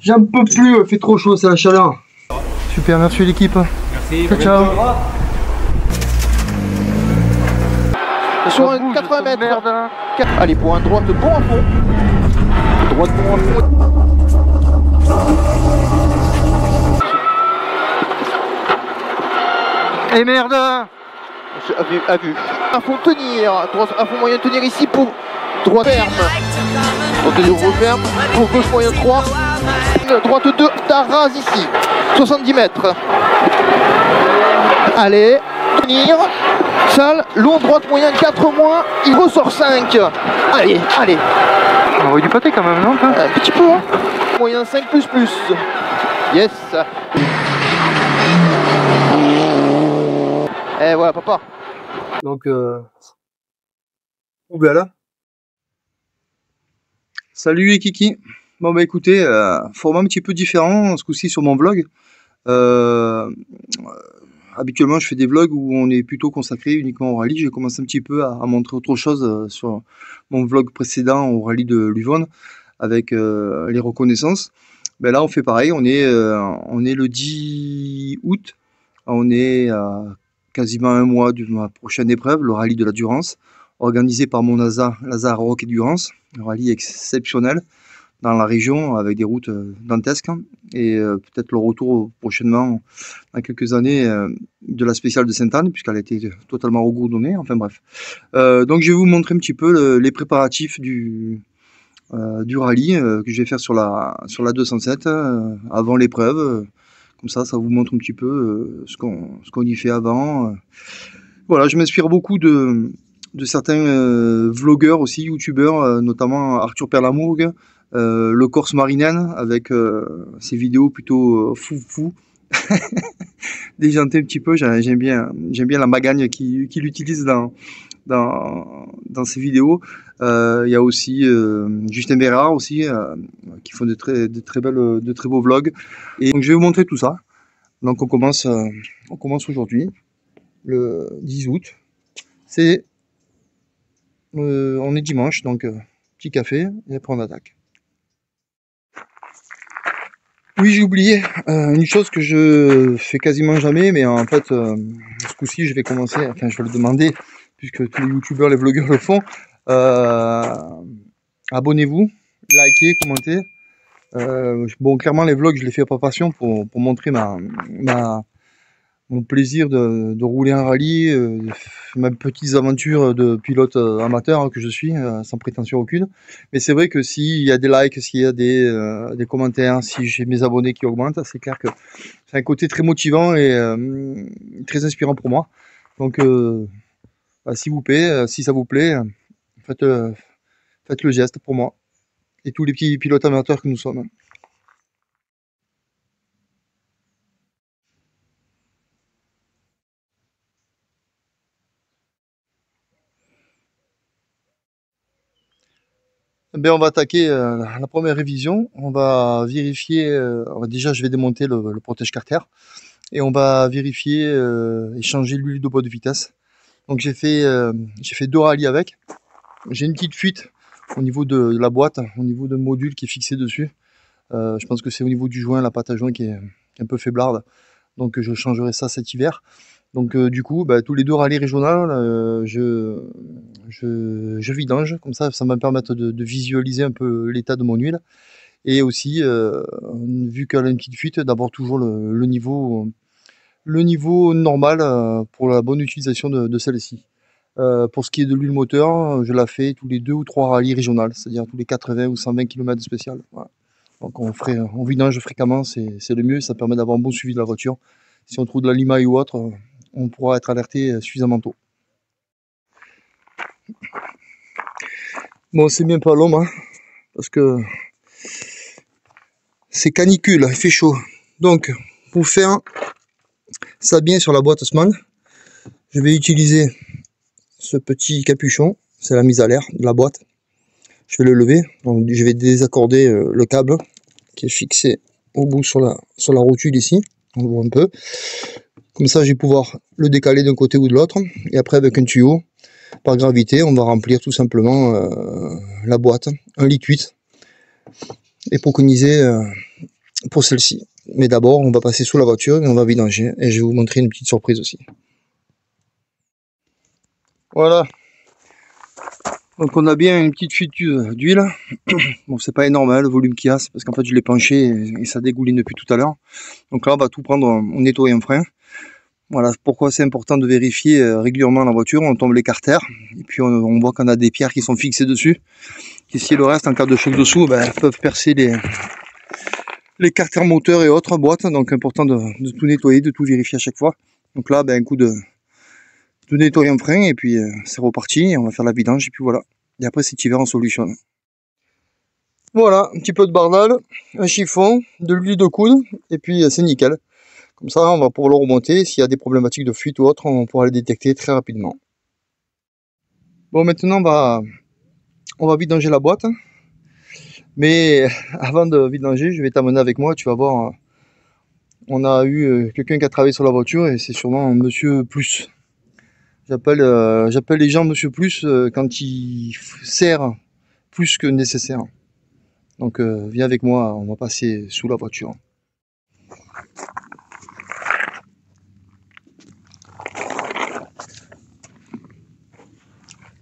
J'en peux plus, il fait trop chaud, c'est la chaleur. Super, merci l'équipe. Merci. Ciao, ciao. Sur un 80 mètres. Merde. Allez, pour un droite bon à fond. Droite bon à fond. Et merde. À vue. À fond tenir. Droite, à fond moyen tenir ici pour droite ferme. Donc il referme. Pour gauche moyen 3. Droite 2. Taras ici. 70 mètres. Allez. Tenir. Sale. Long droite moyen 4 moins. Il ressort 5. Allez. On envoie du pâté quand même, non? Un petit peu, hein. Moyen 5 plus. Yes. Et voilà, papa. Donc, voilà. Salut les kiki. Bon bah écoutez, format un petit peu différent ce coup-ci sur mon vlog. Habituellement je fais des vlogs où on est plutôt consacré uniquement au rallye. J'ai commencé un petit peu à montrer autre chose sur mon vlog précédent au rallye de Luvonne avec les reconnaissances. Ben là on fait pareil, on est le 10 août, on est à quasiment un mois de ma prochaine épreuve, le rallye de la Durance, organisé par mon Lazare Rock et Durance, un rallye exceptionnel dans la région avec des routes dantesques et peut-être le retour prochainement dans quelques années de la spéciale de Sainte-Anne puisqu'elle a été totalement regourdonnée, enfin bref. Donc je vais vous montrer un petit peu les préparatifs du rallye que je vais faire sur la 207 avant l'épreuve. Comme ça vous montre un petit peu ce qu'on y fait avant. Voilà, je m'inspire beaucoup de certains vlogueurs aussi, youtubeurs, notamment Arthur Perlamourgue, le Corse Marinen avec ses vidéos plutôt fou déjanté un petit peu. J'aime bien la magagne qu'il utilise dans ses vidéos. Il y a aussi Justin Bérard aussi qui font de très beaux vlogs. Et donc je vais vous montrer tout ça. Donc on commence aujourd'hui le 10 août. On est dimanche, donc petit café et après on attaque. Oui, j'ai oublié une chose que je fais quasiment jamais, mais en fait ce coup-ci je vais commencer, enfin je vais le demander puisque tous les youtubeurs, les vlogueurs le font. Abonnez-vous, likez, commentez. Bon, clairement les vlogs je les fais par passion pour montrer mon plaisir de rouler un rallye, mes petites aventures de pilote amateur que je suis, sans prétention aucune. Mais c'est vrai que s'il y a des likes, s'il y a des commentaires, si j'ai mes abonnés qui augmentent, c'est clair que c'est un côté très motivant et très inspirant pour moi. Donc s'il vous plaît, si ça vous plaît, faites le geste pour moi et tous les petits pilotes amateurs que nous sommes. Ben, on va attaquer la première révision. On va vérifier, déjà je vais démonter le protège-carter et on va vérifier et changer l'huile de bois de vitesse. Donc j'ai fait 2 rallyes avec. J'ai une petite fuite au niveau de la boîte, au niveau de module qui est fixé dessus. Je pense que c'est au niveau du joint, la pâte à joint qui est un peu faiblarde. Donc je changerai ça cet hiver. Donc du coup, tous les 2 rallyes régionales, je vidange, comme ça va me permettre de visualiser un peu l'état de mon huile. Et aussi, vu qu'elle a une petite fuite, d'avoir toujours le niveau normal pour la bonne utilisation de celle-ci. Pour ce qui est de l'huile moteur, je la fais tous les 2 ou 3 rallyes régionales, c'est-à-dire tous les 80 ou 120 km de spécial. Voilà. Donc on vidange fréquemment, c'est le mieux, ça permet d'avoir un bon suivi de la voiture. Si on trouve de la limaille ou autre, on pourra être alerté suffisamment tôt. Bon, c'est bien pas l'homme, hein, parce que c'est canicule, il fait chaud. Donc, pour faire ça bien sur la boîte Osman, je vais utiliser ce petit capuchon, c'est la mise à l'air de la boîte. Je vais le lever, donc je vais désaccorder le câble qui est fixé au bout sur la rotule ici, on le voit un peu. Comme ça, je vais pouvoir le décaler d'un côté ou de l'autre. Et après, avec un tuyau, par gravité, on va remplir tout simplement la boîte, 1,8 litre. est préconisé pour celle-ci. Mais d'abord, on va passer sous la voiture et on va vidanger. Et je vais vous montrer une petite surprise aussi. Voilà. Donc on a bien une petite fuite d'huile. Bon, c'est pas énorme hein, le volume qu'il y a, c'est parce qu'en fait je l'ai penché et ça dégouline depuis tout à l'heure. Donc là on va tout prendre, on nettoie un frein. Voilà pourquoi c'est important de vérifier régulièrement la voiture. On tombe l'écarter et puis on voit qu'on a des pierres qui sont fixées dessus. Et si le reste en cas de choc dessous, ben, peuvent percer les carters moteurs et autres boîtes. Donc important de tout nettoyer, de tout vérifier à chaque fois. Donc là ben, un coup de nettoyer un frein et puis c'est reparti, on va faire la vidange et puis voilà. Et après cet hiver on solutionne. Voilà, un petit peu de bardal, un chiffon, de l'huile de coude et puis c'est nickel. Comme ça on va pouvoir le remonter, s'il y a des problématiques de fuite ou autre, on pourra les détecter très rapidement. Bon maintenant on va vidanger la boîte. Mais avant de vidanger, je vais t'amener avec moi, tu vas voir. On a eu quelqu'un qui a travaillé sur la voiture et c'est sûrement un monsieur plus. J'appelle les gens Monsieur Plus quand ils serrent plus que nécessaire. Donc viens avec moi, on va passer sous la voiture.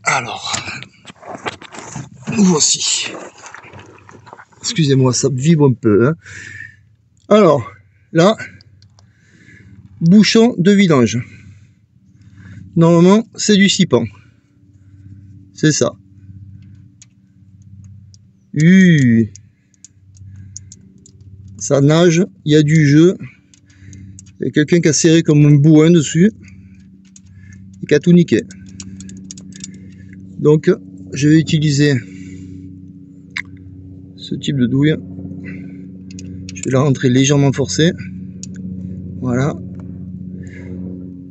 Alors, nous voici. Excusez-moi, ça vibre un peu. Hein. Alors, là, bouchon de vidange. Normalement, c'est du 6 pans. C'est ça. Ça nage, il y a du jeu. Il y a quelqu'un qui a serré comme un bouin dessus. Et qui a tout niqué. Donc, je vais utiliser ce type de douille. Je vais la rentrer légèrement forcée. Voilà.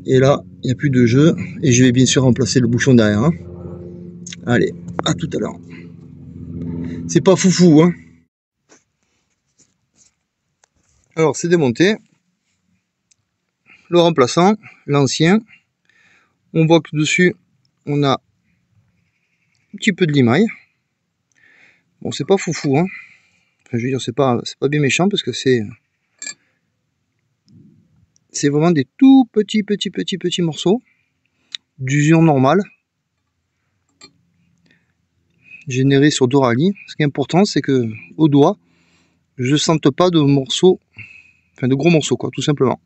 Et là, il n'y a plus de jeu. Et je vais bien sûr remplacer le bouchon derrière. Hein. Allez, à tout à l'heure. C'est pas foufou, hein. Alors, c'est démonté. Le remplaçant, l'ancien. On voit que dessus, on a un petit peu de limaille. Bon, c'est pas foufou, hein. Enfin, je veux dire, c'est pas bien méchant parce que c'est vraiment des tout petits morceaux d'usure normale générés sur 2 rallyes. Ce qui est important, c'est que au doigt, je sente pas de morceaux, enfin de gros morceaux, quoi, tout simplement.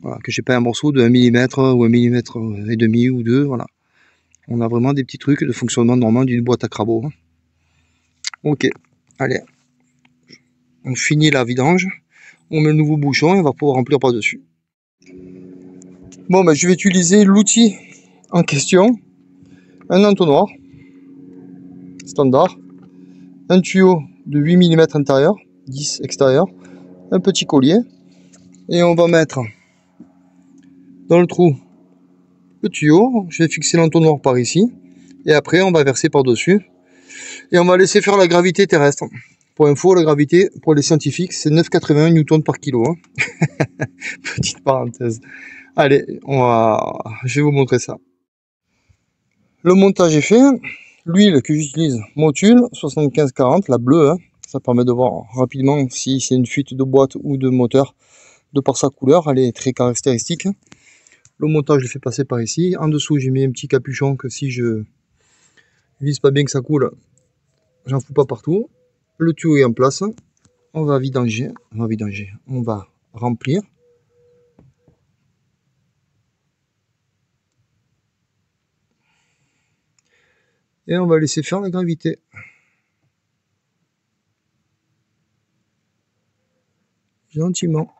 Voilà, que j'ai pas un morceau de 1 mm ou 1 mm et demi ou 2, voilà. On a vraiment des petits trucs de fonctionnement normal d'une boîte à crabot. Hein. Ok, allez, on finit la vidange. On met le nouveau bouchon et on va pouvoir remplir par dessus. Bon, ben, je vais utiliser l'outil en question. Un entonnoir standard. Un tuyau de 8 mm intérieur, 10 extérieur. Un petit collier. Et on va mettre dans le trou le tuyau. Je vais fixer l'entonnoir par ici. Et après, on va verser par dessus. Et on va laisser faire la gravité terrestre. Pour info, la gravité, pour les scientifiques, c'est 9,81 Newton par kilo. Hein. Petite parenthèse. Allez, je vais vous montrer ça. Le montage est fait. L'huile que j'utilise, Motul 7540, la bleue. Hein. Ça permet de voir rapidement si c'est une fuite de boîte ou de moteur. De par sa couleur, elle est très caractéristique. Le montage, je le fais passer par ici. En dessous, j'ai mis un petit capuchon que si je vise pas bien que ça coule, j'en fous pas partout. Le tuyau est en place, on va vidanger, on va remplir. Et on va laisser faire la gravité. Gentiment.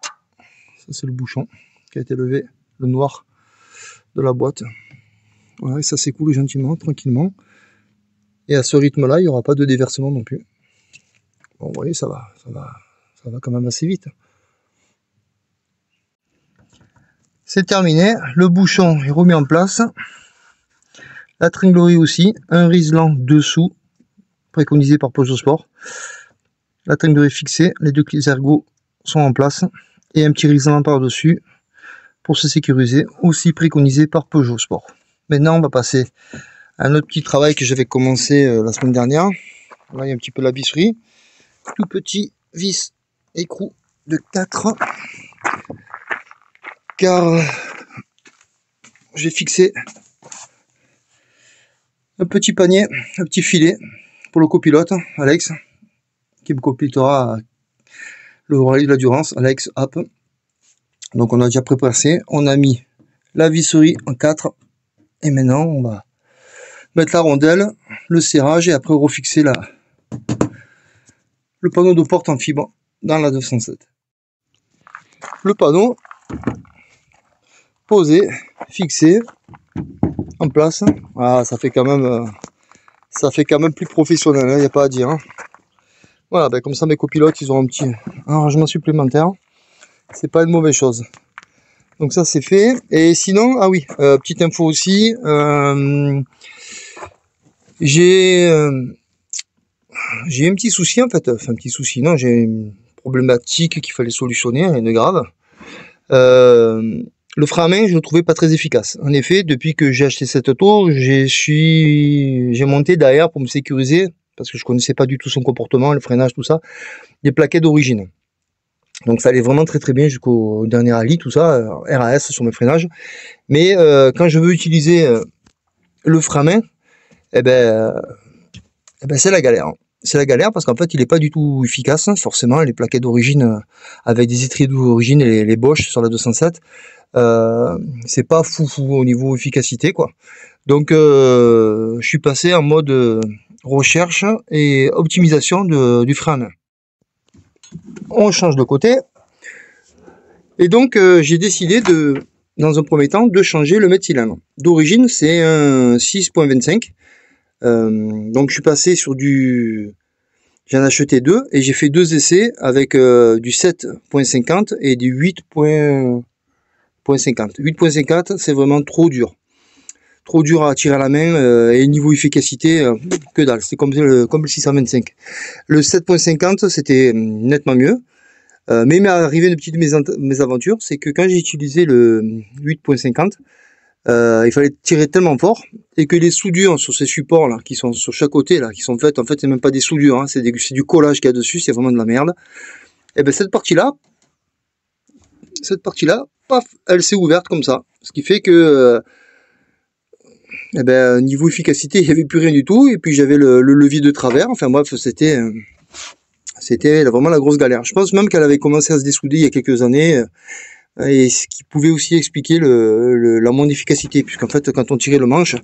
Ça c'est le bouchon qui a été levé, le noir de la boîte. Voilà, et ça s'écoule gentiment, tranquillement. Et à ce rythme-là, il n'y aura pas de déversement non plus. Bon, vous voyez, ça va quand même assez vite. C'est terminé, le bouchon est remis en place. La tringlerie aussi, un riselant dessous, préconisé par Peugeot Sport. La tringlerie fixée, les 2 clés ergots sont en place. Et un petit riselant par-dessus pour se sécuriser, aussi préconisé par Peugeot Sport. Maintenant, on va passer à un autre petit travail que j'avais commencé la semaine dernière. Là, il y a un petit peu la visserie. Tout petit vis écrou de 4. Car j'ai fixé un petit panier, un petit filet pour le copilote, Alex, qui me complétera le rallye de la Durance, Alex App. Donc on a déjà préparé, on a mis la visserie en 4 et maintenant on va mettre la rondelle, le serrage et après refixer le panneau de porte en fibre dans la 207. Le panneau posé, fixé, en place. Ah, ça fait quand même plus professionnel, il n'y a pas à dire. Hein. Voilà, ben comme ça mes copilotes ils ont un petit arrangement supplémentaire. C'est pas une mauvaise chose. Donc ça c'est fait. Et sinon, ah oui, petite info aussi, j'ai un petit souci en fait, enfin un petit souci, non, j'ai une problématique qu'il fallait solutionner, rien de grave. Le frein à main, je le trouvais pas très efficace. En effet, depuis que j'ai acheté cette auto, j'ai monté derrière pour me sécuriser, parce que je connaissais pas du tout son comportement, le freinage, tout ça, des plaquettes d'origine. Donc ça allait vraiment très très bien jusqu'au dernier rallye, tout ça, RAS sur mes freinages. Mais quand je veux utiliser le frein à main, eh ben c'est la galère. C'est la galère parce qu'en fait il n'est pas du tout efficace, forcément, les plaquettes d'origine avec des étriers d'origine et les Bosch sur la 207, c'est pas fou au niveau efficacité quoi. Donc je suis passé en mode recherche et optimisation du frein à main. On change de côté et donc j'ai décidé dans un premier temps de changer le mètre cylindre. D'origine c'est un 6.25. Donc je suis passé sur j'en ai acheté 2 et j'ai fait 2 essais avec du 7.50 et du 8.50. 8.50 c'est vraiment trop dur à tirer à la main et niveau efficacité que dalle, c'est comme le 625. Le 7.50 c'était nettement mieux, mais il m'est arrivé une petite mésaventure, c'est que quand j'ai utilisé le 8.50, il fallait tirer tellement fort et que les soudures sur ces supports là qui sont sur chaque côté là, qui sont faites, en fait c'est même pas des soudures, hein, c'est du collage qu'il y a dessus, c'est vraiment de la merde. Et bien cette partie là, paf, elle s'est ouverte comme ça, ce qui fait que niveau efficacité il n'y avait plus rien du tout, et puis j'avais le levier de travers, enfin bref c'était vraiment la grosse galère. Je pense même qu'elle avait commencé à se dessouder il y a quelques années, et ce qui pouvait aussi expliquer la moins d'efficacité, puisqu'en fait quand on tirait le manche,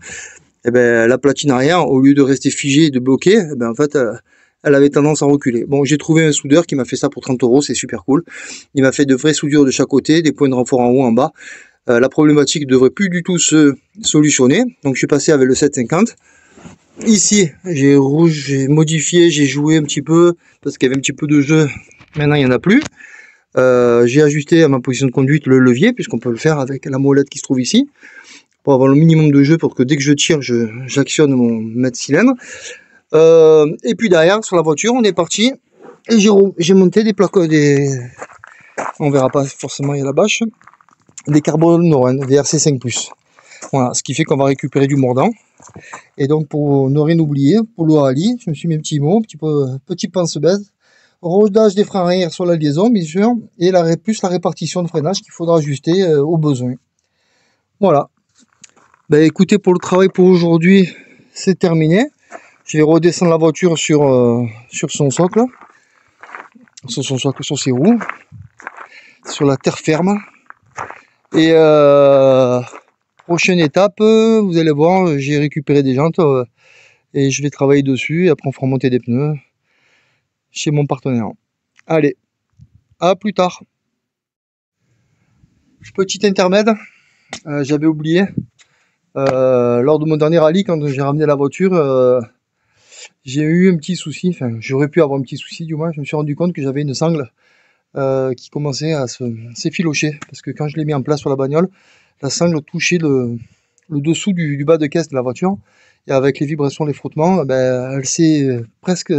la platine arrière, au lieu de rester figée et de bloquer, en fait elle avait tendance à reculer. Bon, j'ai trouvé un soudeur qui m'a fait ça pour 30 €, c'est super cool. Il m'a fait de vraies soudures de chaque côté, des points de renfort en haut, en bas. La problématique ne devrait plus du tout se solutionner. Donc je suis passé avec le 750. Ici, j'ai modifié, j'ai joué un petit peu, parce qu'il y avait un petit peu de jeu. Maintenant, il n'y en a plus. J'ai ajusté à ma position de conduite le levier, puisqu'on peut le faire avec la molette qui se trouve ici, pour avoir le minimum de jeu, pour que dès que je tire, j'actionne mon mètre cylindre. Et puis derrière, sur la voiture, on est parti, et j'ai monté des plaques, on verra pas forcément, il y a la bâche, des carbone Noren, des RC5+. Voilà, ce qui fait qu'on va récupérer du mordant. Et donc pour ne rien oublier, pour le rallye, je me suis mis un petit mot, petit pense-bête, rodage des freins arrière sur la liaison, bien sûr, et plus la répartition de freinage qu'il faudra ajuster au besoin. Voilà. Écoutez, pour le travail pour aujourd'hui, c'est terminé. Je vais redescendre la voiture sur son socle, sur ses roues, sur la terre ferme. Et prochaine étape, vous allez voir, j'ai récupéré des jantes et je vais travailler dessus. Et après, on fera monter des pneus chez mon partenaire. Allez, à plus tard. Petit intermède, j'avais oublié. Lors de mon dernier rallye, quand j'ai ramené la voiture, j'ai eu un petit souci. Enfin, j'aurais pu avoir un petit souci, du moins. Je me suis rendu compte que j'avais une sangle qui commençait à s'effilocher, parce que quand je l'ai mis en place sur la bagnole, la sangle touchait le dessous du bas de caisse de la voiture, et avec les vibrations, les frottements, elle s'est presque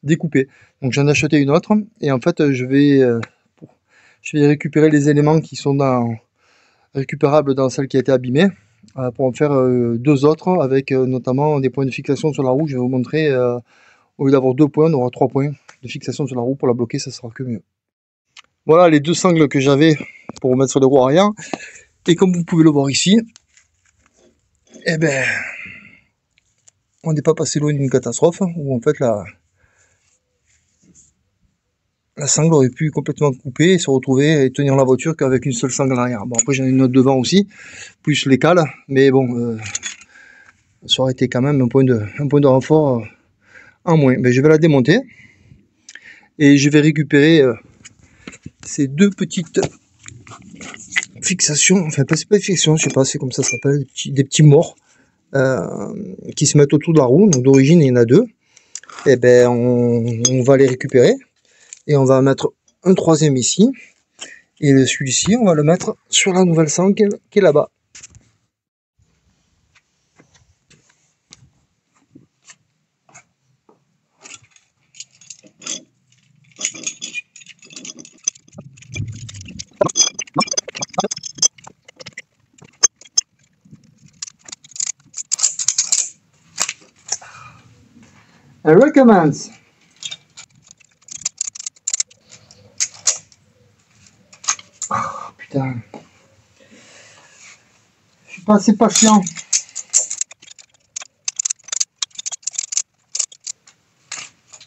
découpée. Donc j'en ai acheté une autre, et en fait je vais récupérer les éléments qui sont récupérables dans celle qui a été abîmée, pour en faire 2 autres, avec notamment des points de fixation sur la roue. Je vais vous montrer Au lieu d'avoir 2 points, on aura 3 points de fixation sur la roue. Pour la bloquer, ça sera que mieux. Voilà les 2 sangles que j'avais pour mettre sur les roues arrière. Et comme vous pouvez le voir ici, eh ben, on n'est pas passé loin d'une catastrophe, où en fait la sangle aurait pu complètement couper et se retrouver et tenir la voiture qu'avec une seule sangle en arrière. Bon, après j'en ai une autre devant aussi, plus les cales, mais bon, ça aurait été quand même un point de renfort en moins. Mais je vais la démonter et je vais récupérer ces 2 petites fixations, enfin c'est pas des fixations, je sais pas, c'est comme ça s'appelle, des petits morts qui se mettent autour de la roue. Donc d'origine il y en a 2. Et ben on va les récupérer et on va mettre un 3e ici, et celui-ci on va le mettre sur la nouvelle sangle qui est là-bas. I recommend. Oh, putain. Je suis pas assez patient.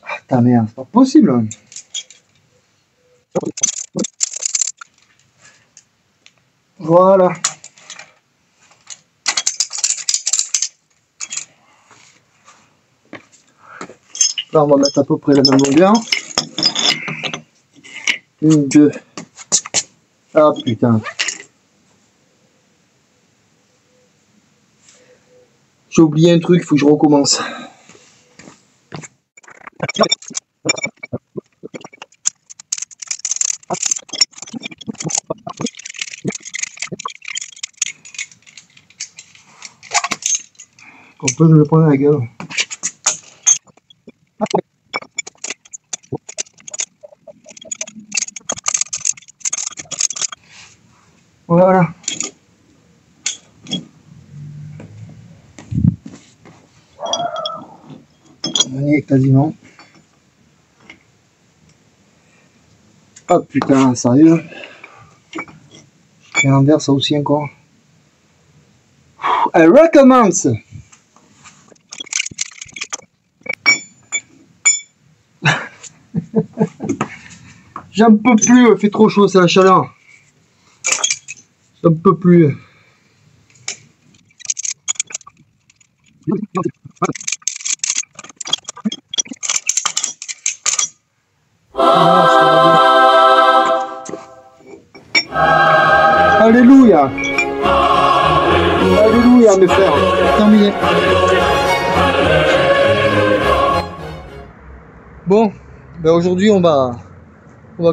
Ah, ta merde, c'est pas possible. Voilà. Là, on va mettre à peu près la même longueur. 1, 2. Ah putain. J'ai oublié un truc, il faut que je recommence. Comme ça, je me le prends à la gueule. Voilà. On y est quasiment. Oh putain, sérieux. Et l'envers, ça aussi encore. I recommence. J'en peux plus, il fait trop chaud, c'est la chaleur. J'en peux plus. Alléluia. Alléluia mes frères. Terminé. Bon, ben aujourd'hui on va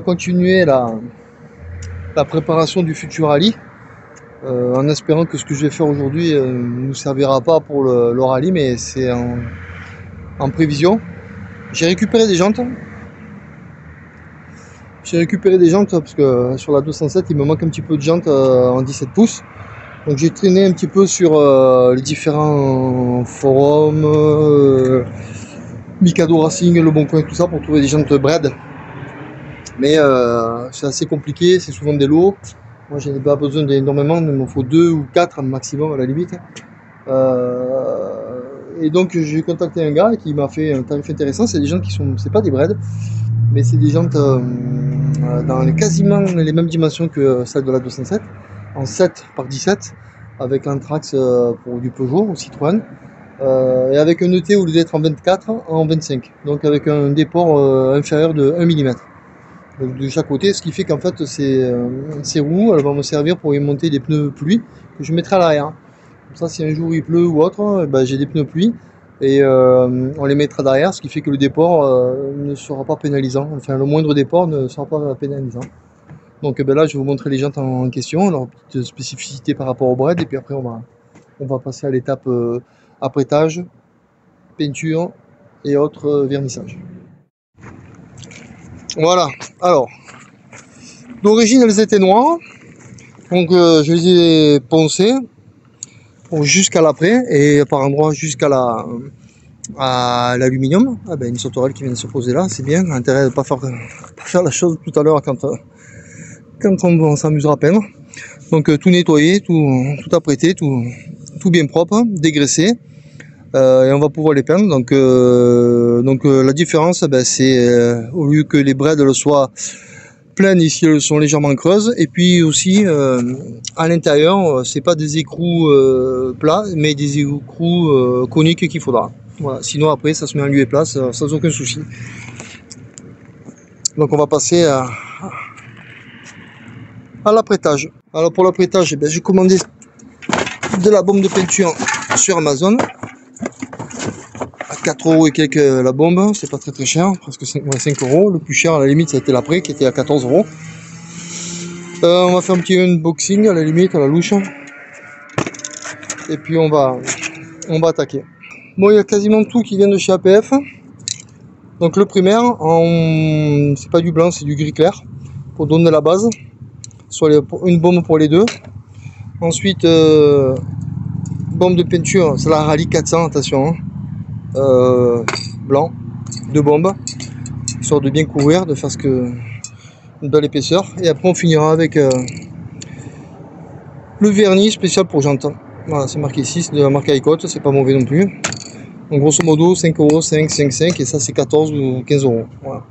continuer la préparation du futur rallye, en espérant que ce que je vais faire aujourd'hui ne nous servira pas pour le rallye, mais c'est en prévision. J'ai récupéré des jantes. Parce que sur la 207 il me manque un petit peu de jantes en 17 pouces. Donc j'ai traîné un petit peu sur les différents forums, Mikado Racing, Le Bon Coin, tout ça, pour trouver des jantes Bred. Mais c'est assez compliqué, c'est souvent des lots. Moi j'en ai pas besoin d'énormément, il me faut 2 ou 4 maximum à la limite. Et donc j'ai contacté un gars qui m'a fait un tarif intéressant. C'est des jantes qui sont, c'est pas des Bred, mais c'est des jantes dans quasiment les mêmes dimensions que celles de la 207, en 7 par 17, avec l'Anthrax pour du Peugeot ou Citroën, et avec un ET au lieu d'être en 24, en 25, donc avec un déport inférieur de 1 mm. Donc de chaque côté, ce qui fait qu'en fait ces roues elles vont me servir pour y monter des pneus pluie que je mettrai à l'arrière. Comme ça, si un jour il pleut ou autre, ben, j'ai des pneus pluie et on les mettra derrière, ce qui fait que le déport ne sera pas pénalisant. Enfin, le moindre déport ne sera pas pénalisant. Donc ben là, je vais vous montrer les jantes en question, leur petite spécificité par rapport au Bred, et puis après on va passer à l'étape apprêtage, peinture et autres vernissage. Voilà, alors d'origine elles étaient noires, donc je les ai poncées jusqu'à l'après et par endroits jusqu'à à l'aluminium. Ah ben, une sauterelle qui vient de se poser là, c'est bien. Intérêt de ne pas faire la chose tout à l'heure quand on s'amusera à peine. Donc tout nettoyer, tout apprêter, tout bien propre, dégraissé. Et on va pouvoir les peindre. Donc la différence, ben, c'est au lieu que les braides soient pleines, ici elles sont légèrement creuses. Et puis aussi à l'intérieur, c'est pas des écrous plats, mais des écrous coniques qu'il faudra. Voilà. Sinon après ça se met en lieu et place sans aucun souci. Donc on va passer à l'apprêtage. Alors pour l'apprêtage, ben, j'ai commandé de la bombe de peinture sur Amazon. À 4 € et quelques la bombe, c'est pas très cher, presque 5 €. Le plus cher à la limite, ça a été l'après qui était à 14 €. On va faire un petit unboxing à la limite, à la louche. Et puis on va attaquer. Bon, il y a quasiment tout qui vient de chez APF. Donc le primaire, c'est pas du blanc, c'est du gris clair, pour donner la base. Soit une bombe pour les deux. Ensuite, bombe de peinture, c'est la Rallye 400, attention. Blanc, 2 bombes, histoire de bien couvrir, de faire une belle épaisseur. Et après on finira avec le vernis spécial pour jantes. Voilà, c'est marqué ici, c'est de la marque Icote, c'est pas mauvais non plus. Donc grosso modo 5 €, 5, et ça c'est 14 ou 15 €. Voilà.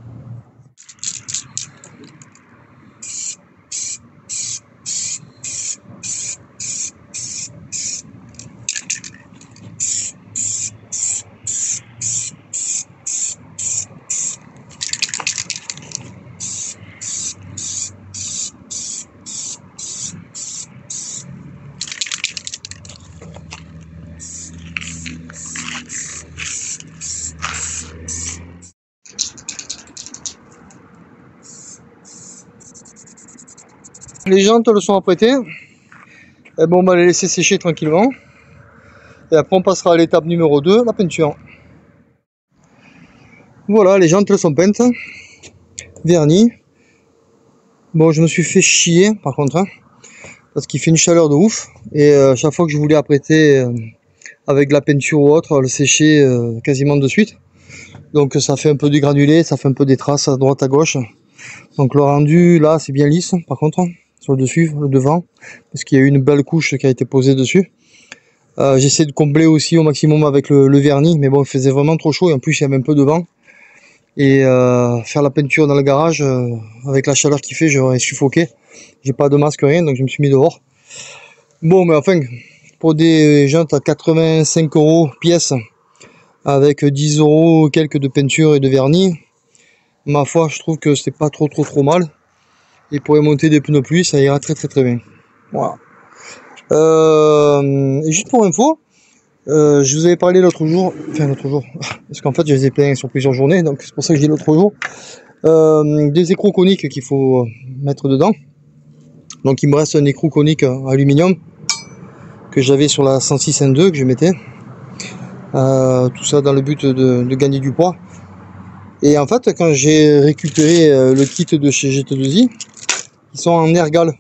Les jantes le sont apprêtées. Et bon, on va les laisser sécher tranquillement. Et après on passera à l'étape numéro 2, la peinture. Voilà, les jantes sont peintes, vernis. Bon, je me suis fait chier par contre, hein, parce qu'il fait une chaleur de ouf. Et chaque fois que je voulais apprêter avec de la peinture ou autre, le sécher quasiment de suite. Donc ça fait un peu du granulé, ça fait un peu des traces à droite à gauche. Donc le rendu là c'est bien lisse par contre. Sur le dessus, le devant, parce qu'il y a eu une belle couche qui a été posée dessus. J'essaie de combler aussi au maximum avec le vernis, mais bon, il faisait vraiment trop chaud et en plus il y avait un peu de vent. Et faire la peinture dans le garage, avec la chaleur qu'il fait, j'aurais suffoqué. J'ai pas de masque, rien, donc je me suis mis dehors. Bon, mais enfin, pour des jantes à 85 € pièce, avec 10 € quelques de peinture et de vernis, ma foi, je trouve que c'est pas trop mal. Et pour monter des pneus pluie, ça ira très bien. Voilà. Et juste pour info, je vous avais parlé l'autre jour, parce qu'en fait je les ai peints sur plusieurs journées, donc c'est pour ça que je dis l'autre jour, des écrous coniques qu'il faut mettre dedans. Donc il me reste un écrou conique aluminium que j'avais sur la 106N2 que je mettais. Tout ça dans le but de gagner du poids. Et en fait, quand j'ai récupéré le kit de chez GT2i, ils sont en ergal.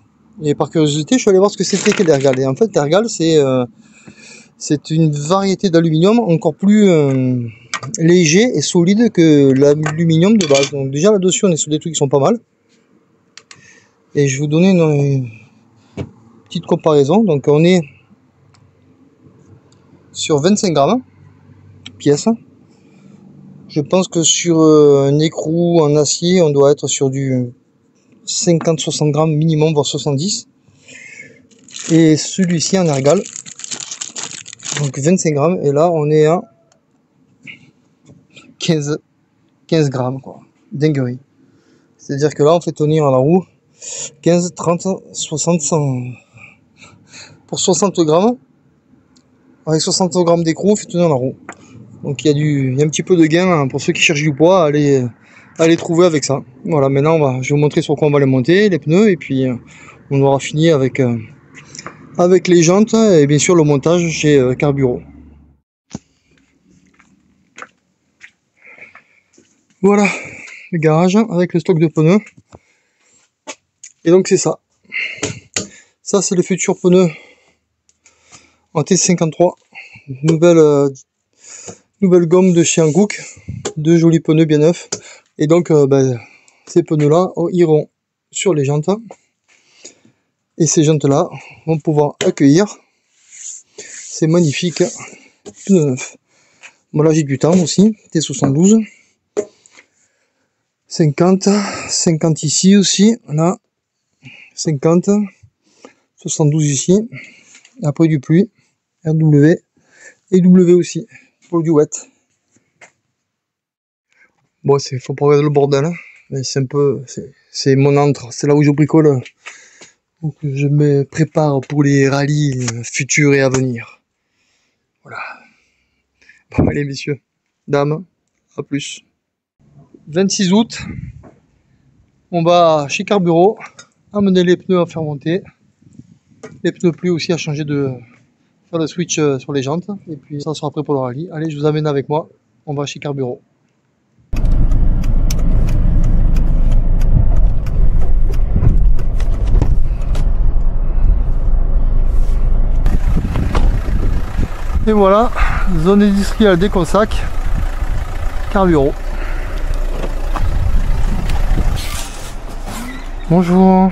Et par curiosité, je suis allé voir ce que c'était que l'ergal. Et en fait, l'ergal, c'est une variété d'aluminium encore plus léger et solide que l'aluminium de base. Donc déjà là-dessus, on est sur des trucs qui sont pas mal. Et je vais vous donner une petite comparaison. Donc on est sur 25 grammes pièce. Je pense que sur un écrou en acier, on doit être sur du 50-60 grammes minimum, voire 70. Et celui-ci en ergal, donc 25 grammes. Et là, on est à 15 grammes, quoi. Dinguerie. C'est-à-dire que là, on fait tenir à la roue 15, 30, 60, 100. Pour 60 grammes, avec 60 grammes d'écrou, on fait tenir la roue. Donc il y a un petit peu de gain pour ceux qui cherchent du poids à les trouver avec ça. Voilà, maintenant je vais vous montrer sur quoi on va les monter, les pneus, et puis on aura fini avec les jantes et bien sûr le montage chez Carburo. Voilà le garage avec le stock de pneus. Et donc c'est ça. Ça c'est le futur pneu en T53. Nouvelle Nouvelle gomme de chez Hankook, 2 jolis pneus bien neufs. Et donc ces pneus là iront sur les jantes. Et ces jantes là vont pouvoir accueillir ces magnifiques pneus neufs. Bon là j'ai du temps aussi, T72. 50, 50 ici aussi, là, 50, 72 ici, après du pluie, RW et W aussi, pour du wet. Bon, faut pas regarder le bordel, hein, mais c'est un peu, c'est mon antre, c'est là où je bricole, où je me prépare pour les rallyes futurs et à venir. Voilà. Bon, allez messieurs, dames, à plus. 26 août, on va chez Carburo amener les pneus à faire monter, les pneus pluie aussi à changer de faire le switch sur les jantes, et puis ça sera prêt pour le rallye. Allez, je vous amène avec moi, on va chez Carburo. Et voilà, zone industrielle des Consac, Carburo. Bonjour.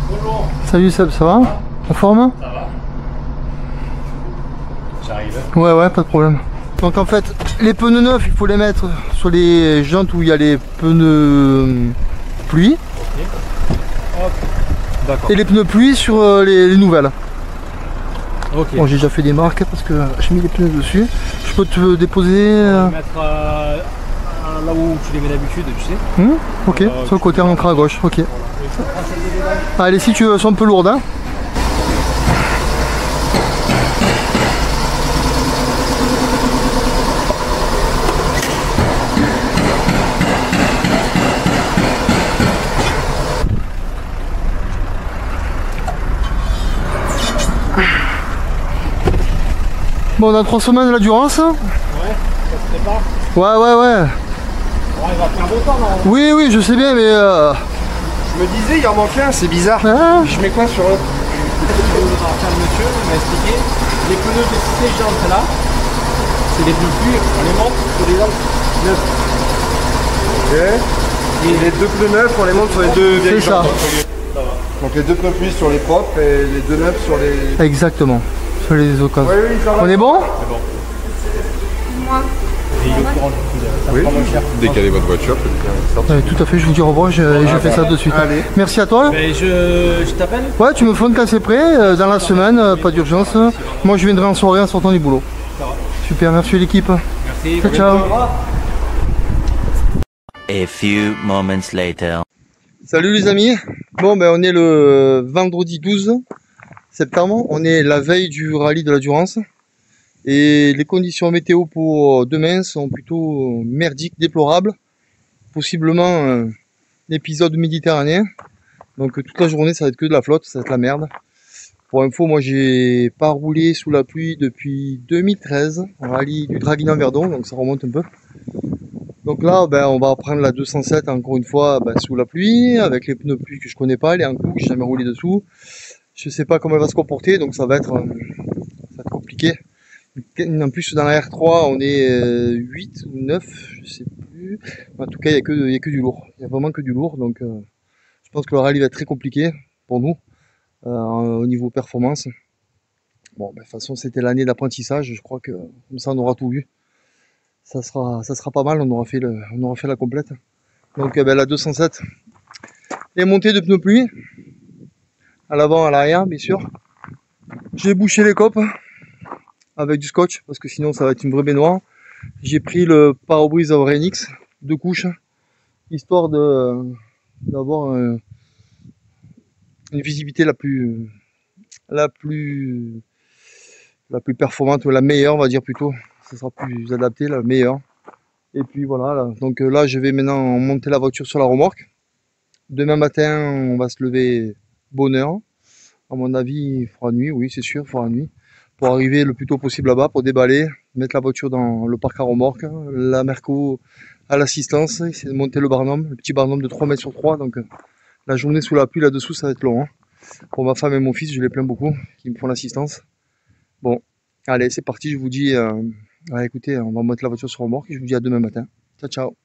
Bonjour. Salut Seb, ça va? En forme? Ça va. J'arrive. Ouais, pas de problème. Donc en fait, les pneus neufs, il faut les mettre sur les jantes où il y a les pneus pluie. Ok. Hop. D'accord. Et les pneus pluie sur les nouvelles. Ok. Bon, j'ai déjà fait des marques parce que j'ai mis les pneus dessus. Je peux te déposer... On va les mettre là où tu les mets d'habitude, tu sais. Ok, sur le côté rentré à gauche, ok. Allez, si tu veux, elles sont un peu lourdes, hein. Bon, on a 3 semaines d'endurance. Ouais, ça se prépare. Ouais. Ouais, il va faire beau temps, non? Oui, je sais bien, mais... Je me disais, il en manquait un, c'est bizarre. Ah. Je mets quoi sur l'autre? On va faire le monsieur, il m'a expliqué. Les pneus de ces jantes là, c'est les pneus pluie, on les monte sur les jantes neuves. Ok. Et les deux pneus neufs, on les monte sur les deux vieilles C'est ça. jantes. Donc les deux pneus pluie sur les propres et les deux neufs sur les... Exactement. Sur les occasions. Oui, ça va. On est bon? C'est bon. Et il est au courant du coup, ça Oui. prend moins cher. Décalez votre voiture. Tout à fait, je vous dis au revoir, je fais ça de suite. Allez. Merci à toi. Ben, je t'appelle. Ouais, tu me phones quand c'est prêt, dans la semaine, pas d'urgence. Moi je viendrai en soirée en sortant du boulot. Ça va. Super, merci l'équipe. Merci. Ciao. A few moments later. Salut les amis. Bon, ben on est le vendredi 12 septembre, on est la veille du rallye de la Durance. Et les conditions météo pour demain sont plutôt merdiques, déplorables. Possiblement un épisode méditerranéen. Donc toute la journée ça va être que de la flotte, ça va être la merde. Pour info, moi j'ai pas roulé sous la pluie depuis 2013, en rallye du Draguignan Verdon, donc ça remonte un peu. Donc là on va prendre la 207 encore une fois sous la pluie, avec les pneus pluie que je connais pas, les Hankook, j'ai jamais roulé dessous. Je sais pas comment elle va se comporter, donc ça va être compliqué. En plus dans la R3 on est 8 ou 9, je sais plus. En tout cas il n'y a que du lourd. Il y a vraiment que du lourd, donc je pense que le rallye va être très compliqué pour nous au niveau performance. Bon, de toute façon c'était l'année d'apprentissage, je crois que comme ça on aura tout vu. Ça sera pas mal, on aura fait la complète. Donc la 207, les montées de pneus pluie, à l'avant, à l'arrière bien sûr. J'ai bouché les copes avec du scotch parce que sinon ça va être une vraie baignoire. J'ai pris le pare-brise Renix, 2 couches, histoire d'avoir une visibilité la plus performante, la meilleure on va dire plutôt. Ça sera plus adapté, la meilleure. Et puis voilà, là. Donc là je vais maintenant monter la voiture sur la remorque. Demain matin on va se lever bonne heure. À mon avis il fera nuit, oui c'est sûr, il fera nuit. Pour arriver le plus tôt possible là-bas, pour déballer, mettre la voiture dans le parc à remorque, la Merco à l'assistance, essayer de monter le Barnum, le petit Barnum de 3 mètres sur 3, donc la journée sous la pluie là-dessous ça va être long. Hein. Pour ma femme et mon fils, je les plains beaucoup, qui me font l'assistance. Bon, Allez, c'est parti, je vous dis, écoutez, on va mettre la voiture sur remorque et je vous dis à demain matin. Ciao, ciao.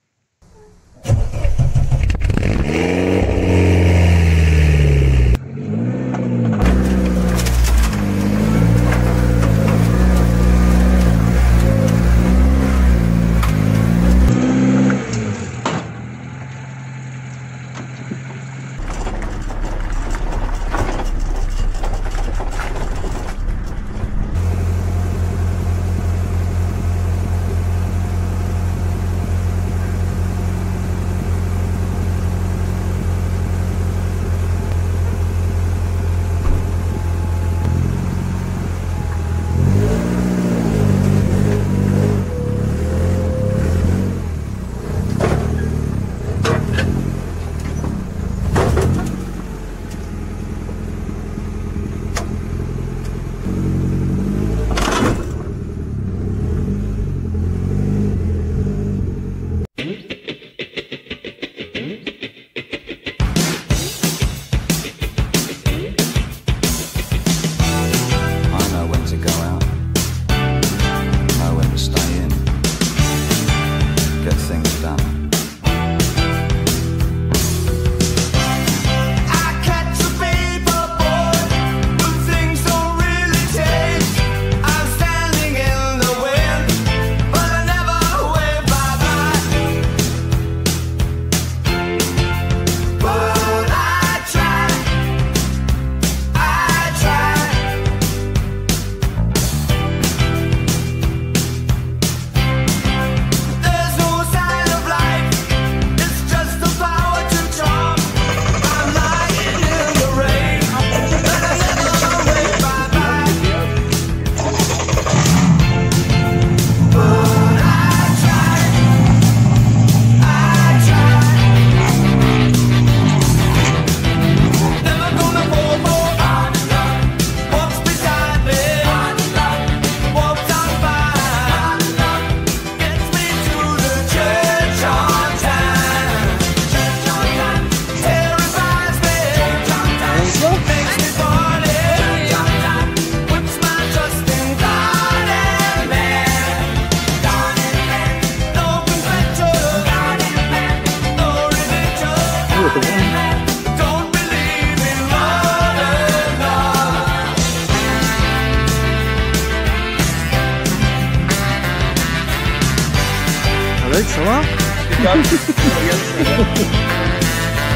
Alex, ça va?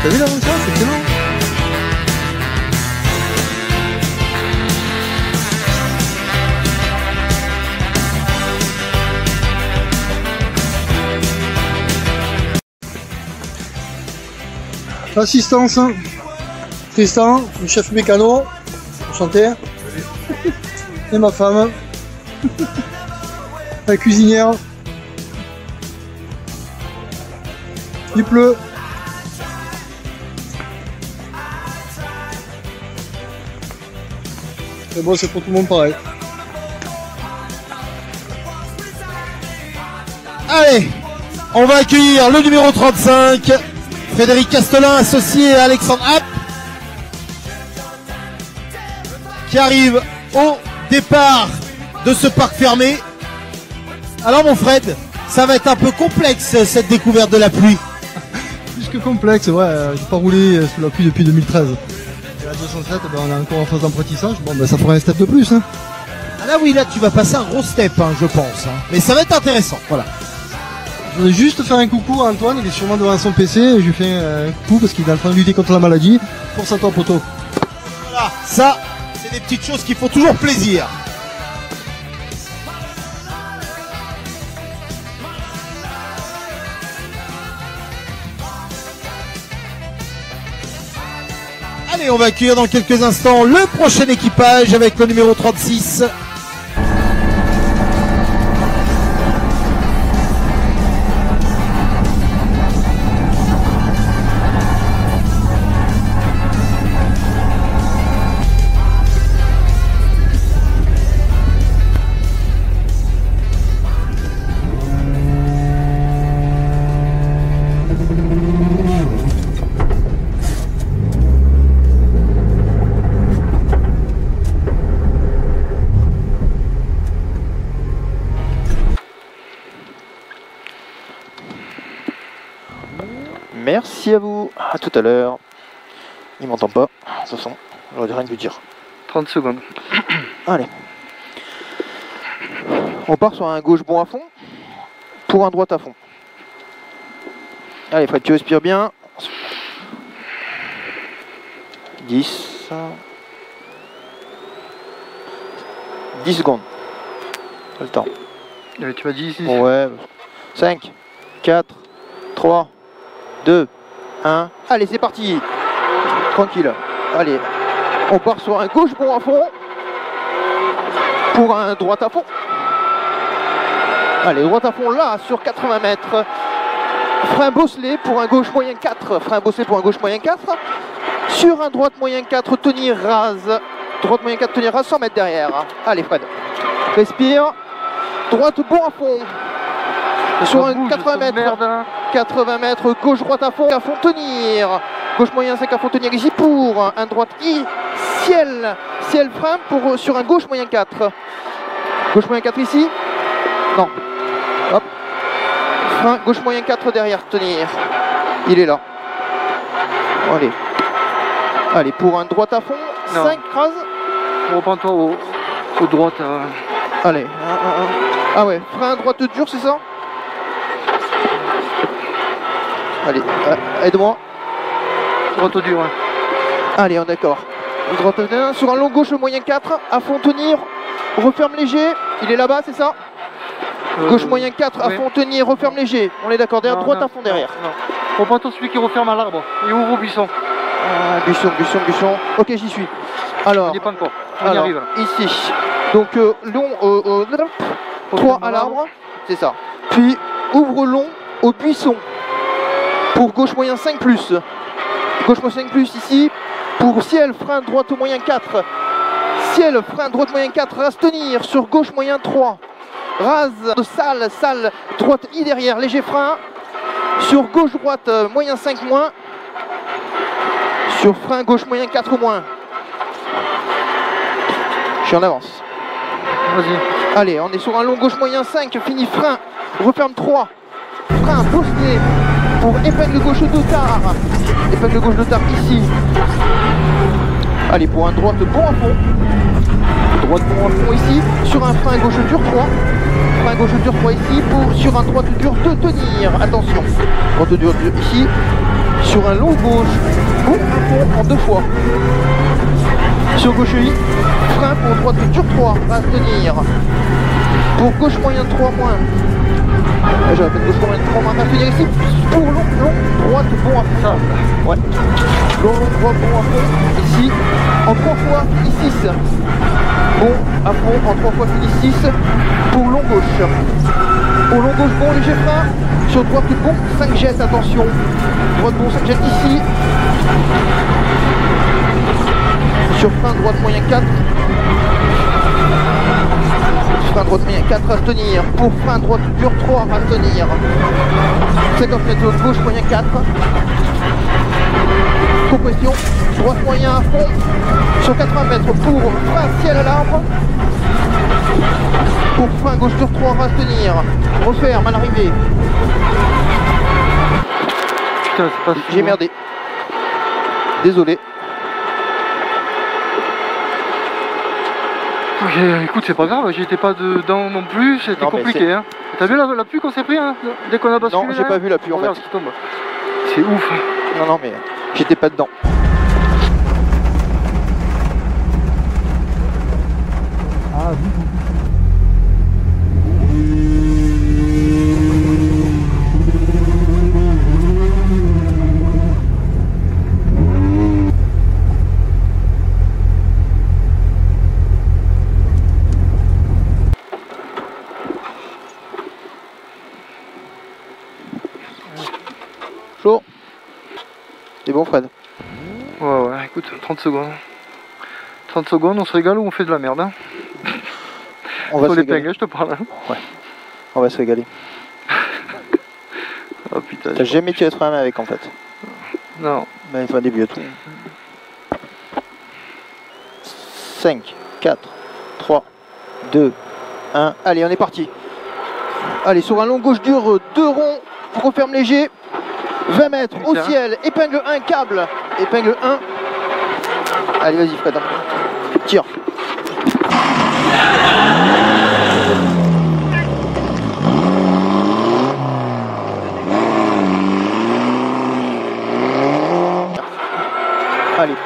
T'as vu l'aventure? C'est excellent. L'assistance, Tristan, le chef mécano, enchanté, et ma femme, la cuisinière. Il pleut. Mais bon, c'est pour tout le monde pareil. Allez, on va accueillir le numéro 35, Frédéric Castelin, associé à Alexandre App, qui arrive au départ de ce parc fermé. Alors mon Fred, ça va être un peu complexe cette découverte de la pluie. Plus que complexe, ouais, j'ai pas roulé sous la pluie depuis 2013. Et la 207, ben, on est encore en phase d'apprentissage, bon ben ça fera un step de plus. Hein. Ah là oui, là tu vas passer un gros step, hein, je pense. Hein. Mais ça va être intéressant, voilà. Je voulais juste faire un coucou à Antoine, il est sûrement devant son PC, et je lui fais un coucou parce qu'il est en train de lutter contre la maladie. Force à toi, poteau. Voilà, ça, c'est des petites choses qui font toujours plaisir. Allez, on va accueillir dans quelques instants le prochain équipage avec le numéro 36. Merci à vous. À tout à l'heure. Il m'entend pas. De toute façon, j'aurais rien dû dire. 30 secondes. Allez. On part sur un gauche bon à fond pour un droite à fond. Allez Fred, tu respires bien. 10. 10 secondes. Pas le temps. Mais tu m'as dit ici. Ouais. 5, 4, 3, 2, 1. Allez, c'est parti. Tranquille. Allez. On part sur un gauche bon à fond pour un droite à fond. Allez, droite à fond là sur 80 mètres. Frein bosselé pour un gauche moyen 4. Frein bosselé pour un gauche moyen 4. Sur un droite moyen 4, tenir rase. Droite moyen 4, tenir rase, 100 mètres derrière. Allez Fred. Respire. Droite bon à fond. Sur un 80 mètres. Merde, hein. 80 mètres, gauche droite à fond tenir. Gauche moyen 5 à fond tenir ici pour un droite I. Ciel frein pour, sur un gauche moyen 4. Gauche moyen 4 ici. Non. Hop. Frein gauche moyen 4 derrière, tenir. Il est là. Allez. Allez, pour un droite à fond, Non. 5 crase. Reprends-toi au droite. Allez. Ah ouais, frein droite dure, c'est ça? Allez, aide-moi. Droite au dur. Hein. Allez, on est d'accord. Droite sur un long gauche moyen 4, à fond tenir, referme léger, il est là-bas, c'est ça? Gauche moyen 4, à oui. fond tenir, referme léger, on est d'accord, derrière, Non, droite non, à fond derrière. Non. Reprends-toi celui qui referme à l'arbre et ouvre au buisson. Buisson. Ok, j'y suis. Alors, On n'y est pas encore. On y arrive. Là. Ici. Donc, long, 3 à l'arbre, c'est ça. Puis, ouvre long au buisson. Pour gauche moyen 5 plus. Gauche moyen 5 plus ici. Pour ciel, frein droite moyen 4. Ciel, frein droite moyen 4. Rase tenir sur gauche moyen 3. Rase de salle, droite I derrière, léger frein. Sur gauche droite moyen 5 moins. Sur frein gauche moyen 4 moins. Je suis en avance. Vas-y. Allez, on est sur un long gauche moyen 5, fini frein, referme 3. Frein posté pour épingle gauche de tard. Épingle gauche de tard ici. Allez, pour un droite bon à fond. Droite bon à fond ici. Sur un frein gauche dur 3. Frein gauche dur 3 ici. Sur un droite dur de tenir. Attention. Droite dur ici. Sur un long gauche. Bon à fond en 2 fois. Sur gauche I. Frein pour droite dur 3. Va tenir. Pour gauche moyen 3 moins. Je répète, gauche moyen 3 moins. Va tenir ici. Pour long, droite bon à fond. Ouais. Long, droite bon à fond. Ici. En 3 fois, fini 6. Bon à fond, en 3 fois, fini 6. Pour long gauche. Pour long gauche, bon, léger frein. Sur droite bon, 5 jets, attention. Droite bon, 5 jets ici. Sur frein droite moyen 4. Frein droite moyen 4 à tenir. Pour frein droite dur 3 à tenir. 50 mètres gauche moyen 4. Compression. Droite moyen à fond. Sur 80 mètres pour frein ciel à l'arbre. Pour frein gauche dur 3 à tenir. Referme à l'arrivée. Putain, c'est pas J'ai merdé. Désolé. Ok, écoute, c'est pas grave, j'étais pas dedans non plus, c'était compliqué. Hein. T'as vu la pluie qu'on s'est pris hein, dès qu'on a basculé? Non, j'ai pas vu la pluie en Regarde fait. ce qui tombe. C'est ouf. Non, mais j'étais pas dedans. Chaud. C'est bon Fred? Ouais, écoute, 30 secondes. 30 secondes, on se régale ou on fait de la merde hein. On va Sur se les régaler. pingles, je te parle. Hein. Ouais. On va se régaler. Oh putain. T'as jamais tiré sur la main avec en fait? Non. Ben, il faut un début à tout. 5, 4, 3, 2, 1. Allez, on est parti. Allez, sur un long gauche dur, 2 ronds. referme léger. 20 mètres au ciel, épingle 1, câble. Épingle 1. Allez, vas-y Fred. Tire. Allez.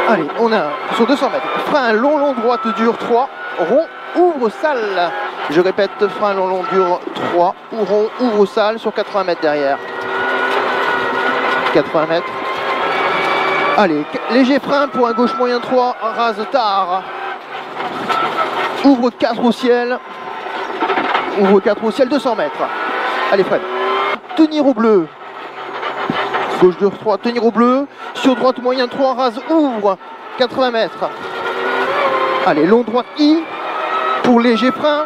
Allez, on a sur 200 mètres. Frein long droite dure 3. Rond, ouvre salle. Je répète, frein long dure 3. Ou rond, ouvre salle sur 80 mètres derrière. 80 mètres. Allez, léger frein pour un gauche moyen 3. Rase tard. Ouvre 4 au ciel. Ouvre 4 au ciel, 200 mètres. Allez Fred. Tenir au bleu. Gauche dure 3, tenir au bleu. Sur droite moyen 3, rase, ouvre. 80 mètres. Allez, long droite I. Pour léger frein.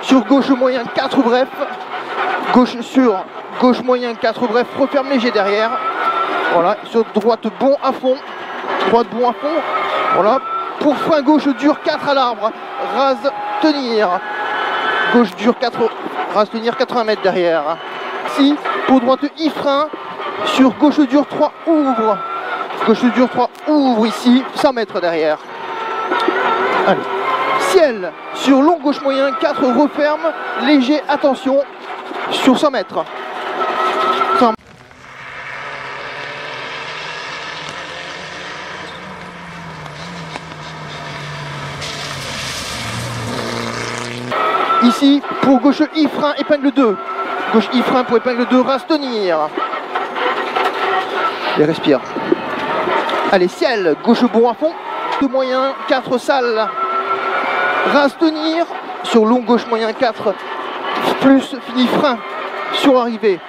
Sur gauche moyen 4 bref. Gauche moyen 4 bref. Referme léger derrière. Voilà. Sur droite bon à fond. Droite bon à fond. Voilà. Pour frein gauche dur 4 à l'arbre. Rase, tenir. Gauche dure 4. Rase, tenir 80 mètres derrière. Si. Pour droite I frein. Sur gauche dure 3, ouvre. Gauche dure 3, ouvre ici, 100 mètres derrière. Allez. Ciel, sur long gauche moyen, 4, referme, léger, attention, sur 100 mètres. 100. Ici, pour gauche I frein, épingle 2. Gauche I frein pour épingle 2, rase, tenir. Et respire. Allez, ciel, gauche bon à fond. 2 moyen, 4 salle. Rase tenir. Sur long gauche moyen 4. Plus fini frein. Sur arrivée.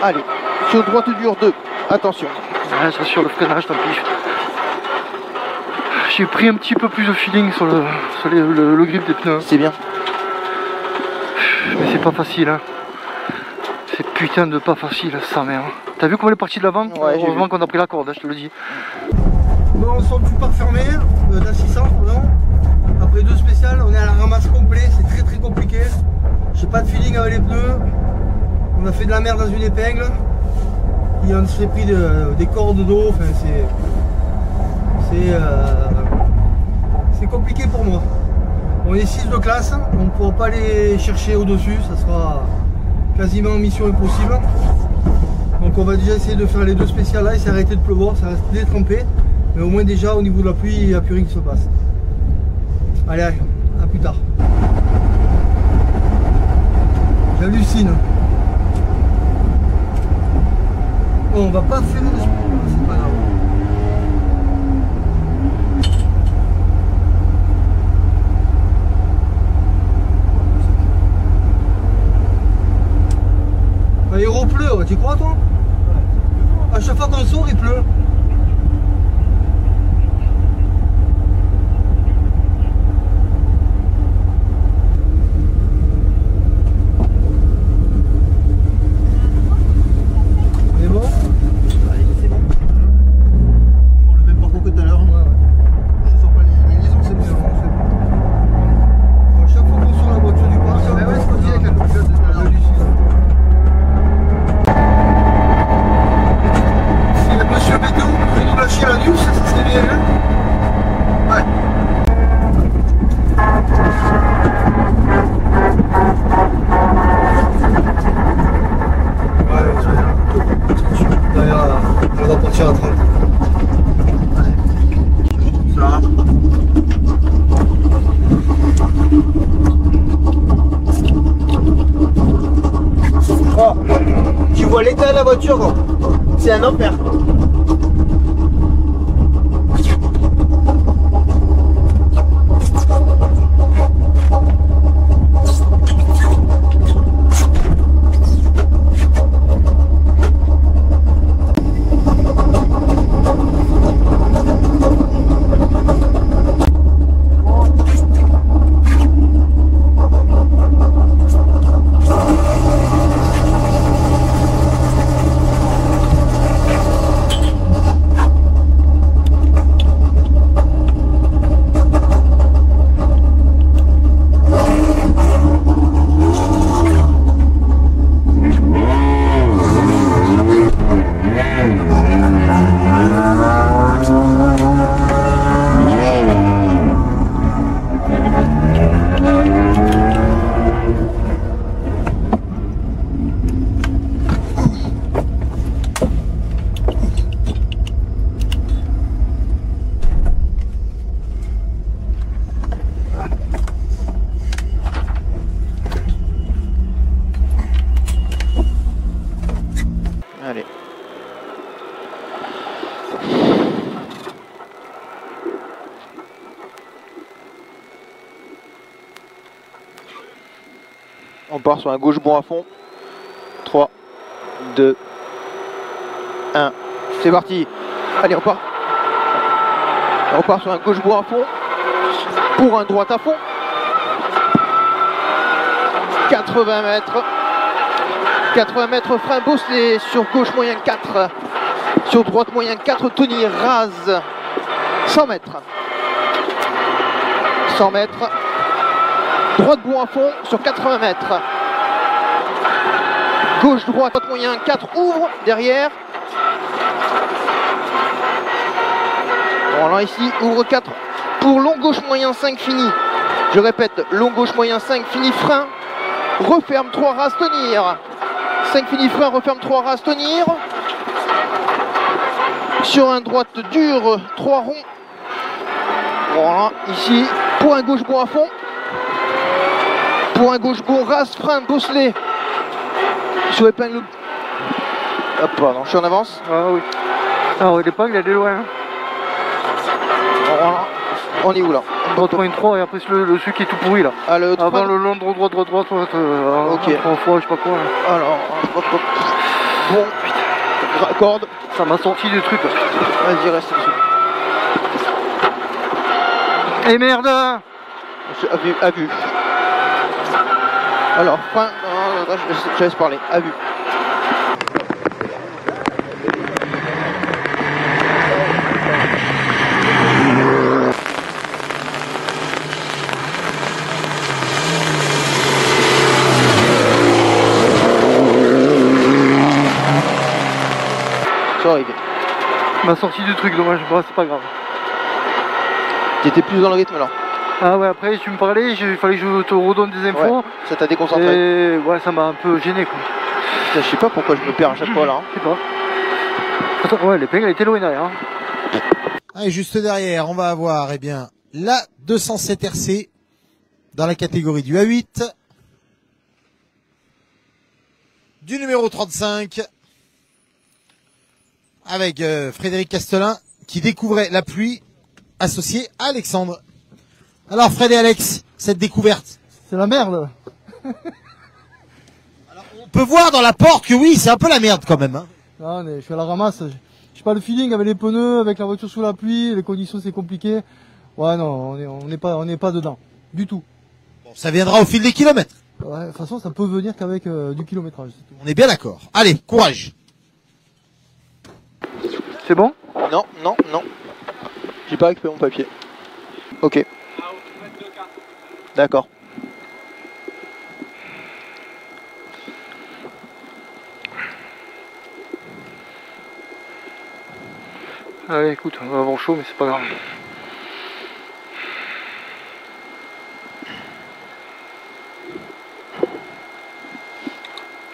Allez, sur droite dure 2. Attention. Ouais, ça sur le freinage, tant pis. J'ai pris un petit peu plus de feeling sur le grip des pneus. C'est bien. Mais c'est pas facile, hein. C'est putain de pas facile, sa mère. T'as vu comment elle est partie de l'avant? Ouais, heureusement qu'on a pris la corde, hein, je te le dis. Bon, on sort du parc fermé d'assistance, pardon. Après 2 spéciales, on est à la ramasse complet, c'est très compliqué. J'ai pas de feeling avec les pneus. On a fait de la merde dans une épingle. Et on s'est pris des cordes d'eau, enfin c'est compliqué pour moi. On est 6 de classe, on ne pourra pas les chercher au-dessus, ça sera quasiment mission impossible. Donc on va déjà essayer de faire les 2 spéciales là, il s'est arrêté de pleuvoir, ça reste détrempé. Mais au moins déjà au niveau de la pluie, il n'y a plus rien qui se passe. Allez, à plus tard. J'hallucine. Bon, on va pas faire de sport, c'est pas grave. Bah, il repleut, tu crois toi? À chaque fois qu'on sort, il pleut. C'est bon? C'est bon. On prend le même parcours que tout à l'heure. Ouais. Je sors pas les liaisons, c'est mieux. À chaque fois qu'on sort la voiture du parc, ouais, c'est pas avec la coupure de la Monsieur Bédou, vous nous lâcher la news, ça serait bien, hein? Ouais. Ouais, d'ailleurs, on va partir à 30. Allez. Ça va. Oh, tu vois l'état de la voiture, c'est un enfer. Allez. On part sur un gauche bon à fond. 3, 2, 1. C'est parti. Allez, on part. On part sur un gauche bon à fond. Pour un droite à fond. 80 mètres. 80 mètres frein bosselé sur gauche moyen 4. Sur droite moyen 4. Tony rase. 100 mètres. 100 mètres. Droite bon à fond sur 80 mètres. Gauche droite moyen 4 ouvre derrière. Voilà ici ouvre 4 pour long gauche moyen 5 fini. Je répète, long gauche moyen 5 fini frein. Referme 3 rases tenir. 5 fini frein referme 3 rases tenir. Sur un droite dur 3 ronds. Voilà ici pour un gauche bon à fond. Pour un gauche bon rase frein bosselé. Sur épingle. Hop, pardon, je suis en avance. Ah oui. Alors l'épingle elle est loin. Voilà. On est où là? Droite moyenne 3 et après c'est le celui qui est tout pourri là. Ah, le avant le long droite. Ok. 3 fois, je sais pas quoi. Là. Alors, bon, raccorde. Ça m'a sorti des trucs là. Vas-y, reste dessus. Et merde! À vue. Alors, frein, je laisse parler, à vue. Ça arrive. M'a sorti du truc, dommage, bon, c'est pas grave. T'étais plus dans le rythme là. Ah ouais, après tu me parlais, il fallait que je te redonne des infos. Ouais, ça t'a déconcentré. Et ouais, ça m'a un peu gêné quoi. Putain, je sais pas pourquoi je me perds à chaque fois là. Je sais pas. Attends, ouais, l'épingle elle était loin derrière. Hein. Et juste derrière, on va avoir eh bien la 207 RC dans la catégorie du A8. Du numéro 35. Avec Frédéric Castelin qui découvrait la pluie associée à Alexandre. Alors Fred et Alex, cette découverte. C'est la merde. Alors, on peut voir dans la porte que oui, c'est un peu la merde quand même. Hein. Non, mais je suis à la ramasse. J'ai pas le feeling avec les pneus, avec la voiture sous la pluie, les conditions c'est compliqué. Ouais non, on n'est pas dedans. Du tout. Bon, ça viendra au fil des kilomètres. Ouais, de toute façon ça peut venir qu'avec du kilométrage. On est bien d'accord. Allez, courage. C'est bon? Non. J'ai pas récupéré mon papier. Ok. D'accord. Allez, écoute, on va avoir chaud, mais c'est pas grave.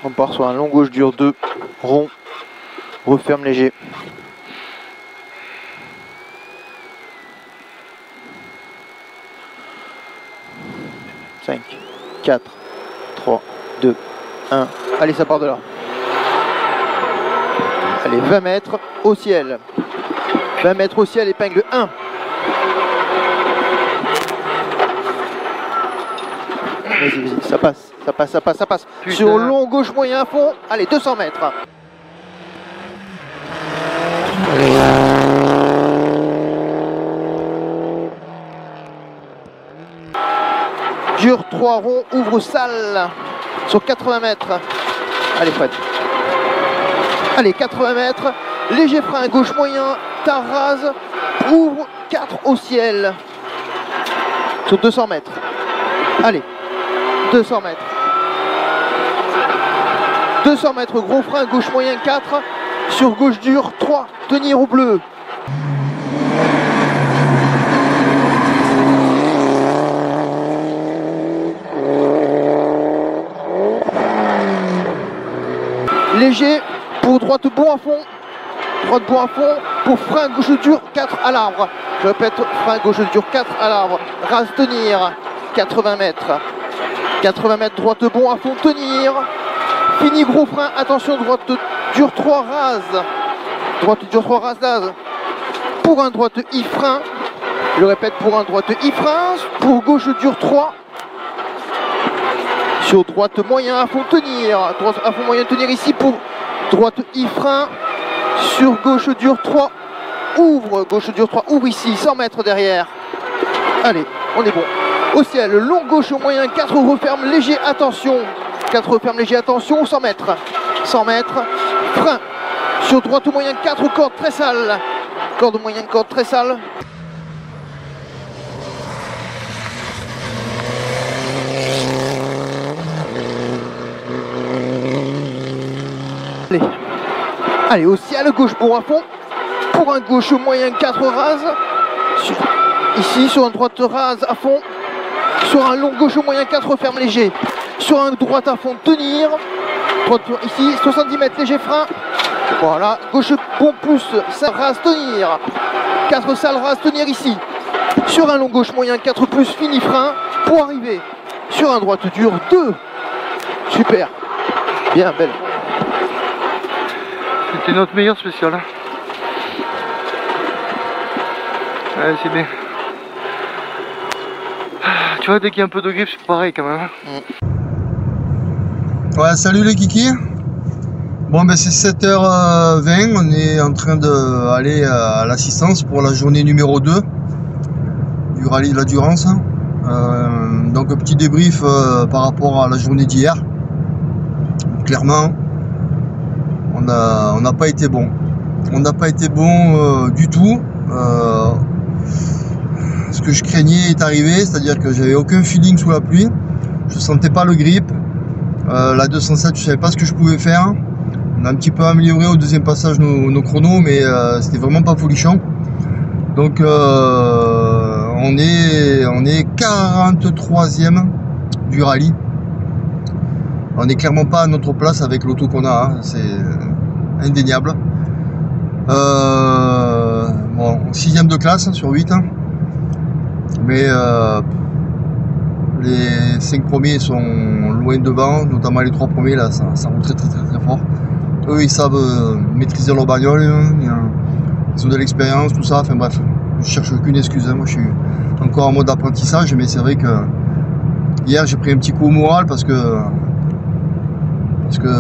On part sur un long gauche dur 2, rond, referme léger. « 5, 4, 3, 2, 1. Allez, ça part de là. Allez, 20 mètres au ciel. 20 mètres au ciel, épingle 1. Vas-y, ça passe. Putain. Sur long gauche moyen à fond. Allez, 200 mètres. Dur 3 ronds, ouvre salle sur 80 mètres. Allez Fred. Allez, 80 mètres. Léger frein gauche moyen, Taraz, ouvre 4 au ciel. Sur 200 mètres. Allez, 200 mètres. 200 mètres, gros frein gauche moyen 4. Sur gauche dur 3, tenir au bleu. Léger pour droite bon à fond. Droite bon à fond pour frein gauche dur 4 à l'arbre. Je répète, frein gauche dur 4 à l'arbre. Rase tenir 80 mètres. 80 mètres droite bon à fond tenir. Fini gros frein, attention, droite dure 3 rase. Droite dure 3 rase là. Pour un droite I frein. Je répète, pour un droite I frein. Pour gauche dure 3. Sur droite moyen à fond tenir. Droite à fond moyen tenir ici pour droite I frein. Sur gauche dure 3. Ouvre, gauche dure 3. Ouvre ici, 100 mètres derrière. Allez, on est bon. Au ciel, long gauche moyen 4 referme léger, attention. 4 referme léger, attention, 100 mètres. 100 mètres. Frein. Sur droite moyen 4 cordes très sales. Corde moyenne, corde très sale. Allez, au ciel, gauche bon à fond. Pour un gauche moyen 4 rases. Ici, sur un droite rase à fond. Sur un long gauche moyen 4 ferme léger. Sur un droite à fond tenir. Droite ici, 70 mètres léger frein. Voilà, gauche bon plus, sale rase tenir. 4 sales rase tenir ici. Sur un long gauche moyen 4 plus fini frein. Pour arriver sur un droite dur 2. Super. Bien, belle. C'était notre meilleur spécial. Ouais, c'est bien. Tu vois, dès qu'il y a un peu de grippe, c'est pareil quand même. Ouais, salut les kikis. Bon, ben c'est 7h20, on est en train d'aller à l'assistance pour la journée numéro 2 du rallye de la Durance. Donc un petit débrief par rapport à la journée d'hier. Clairement, on n'a pas été bon. On n'a pas été bon du tout. Ce que je craignais est arrivé, c'est-à-dire que j'avais aucun feeling sous la pluie. Je sentais pas le grip. La 207, je savais pas ce que je pouvais faire. On a un petit peu amélioré au deuxième passage nos chronos, mais c'était vraiment pas folichon. Donc on est 43e du rallye. On n'est clairement pas à notre place avec l'auto qu'on a, hein. C'est indéniable. Bon, 6e de classe sur 8. Hein. Mais les 5 premiers sont loin devant, notamment les 3 premiers là, ça roule très fort. Eux ils savent maîtriser leur bagnole, ils ont de l'expérience, tout ça, enfin bref, je cherche aucune excuse, hein. Moi je suis encore en mode apprentissage, mais c'est vrai que hier j'ai pris un petit coup au moral parce que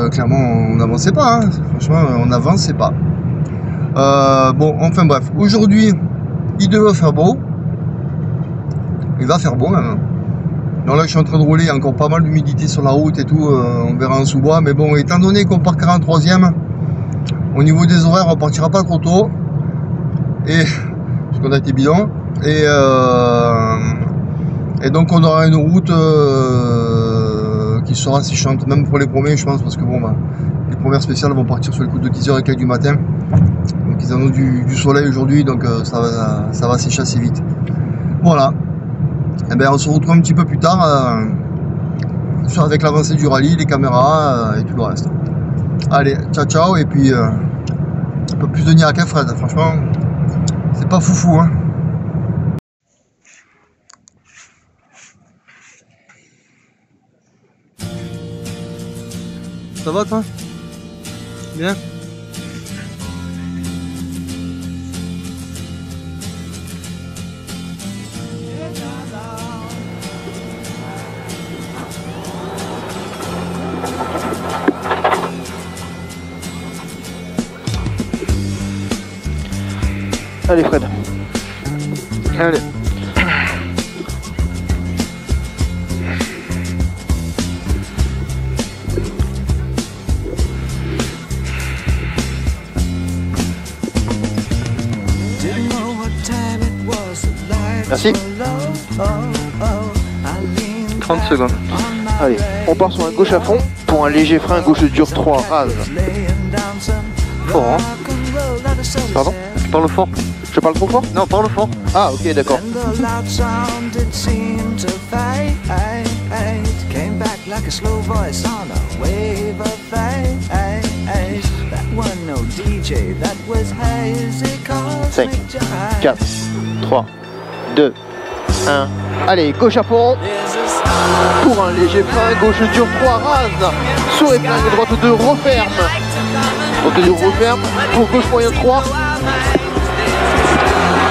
clairement on n'avançait pas, hein. Franchement on n'avançait pas. Bon, enfin bref, aujourd'hui il devait faire beau. Il va faire beau même. Donc là je suis en train de rouler, il y a encore pas mal d'humidité sur la route et tout, on verra en sous-bois. Mais bon, étant donné qu'on part 43e, au niveau des horaires on partira pas trop tôt. Et parce qu'on a été bidon. Et donc on aura une route qui sera assez chiante, même pour les premiers je pense, parce que bon bah, les premières spéciales vont partir sur les coups de 10h et quelques du matin. Donc ils en ont du soleil aujourd'hui, donc ça va sécher assez vite. Voilà. Et ben on se retrouve un petit peu plus tard avec l'avancée du rallye, les caméras et tout le reste. Allez, ciao ciao, et puis un peu plus de niaque à Fred, franchement c'est pas foufou hein. Ça va toi? Bien? Allez Fred. Allez. Merci. 30 secondes. Allez, on part sur un gauche à fond pour un léger frein gauche dur 3 rase. Fort hein. Pardon? Tu parles fort. Je parle trop fort? Non, parle fort. Ah ok, d'accord. Cinq, 4, 3, 2, 1. Allez, gauche à fond. pour un léger frein, gauche dur 3 rase, sur épingle, droite 2 referme, droite 2 referme, pour gauche moyen 3,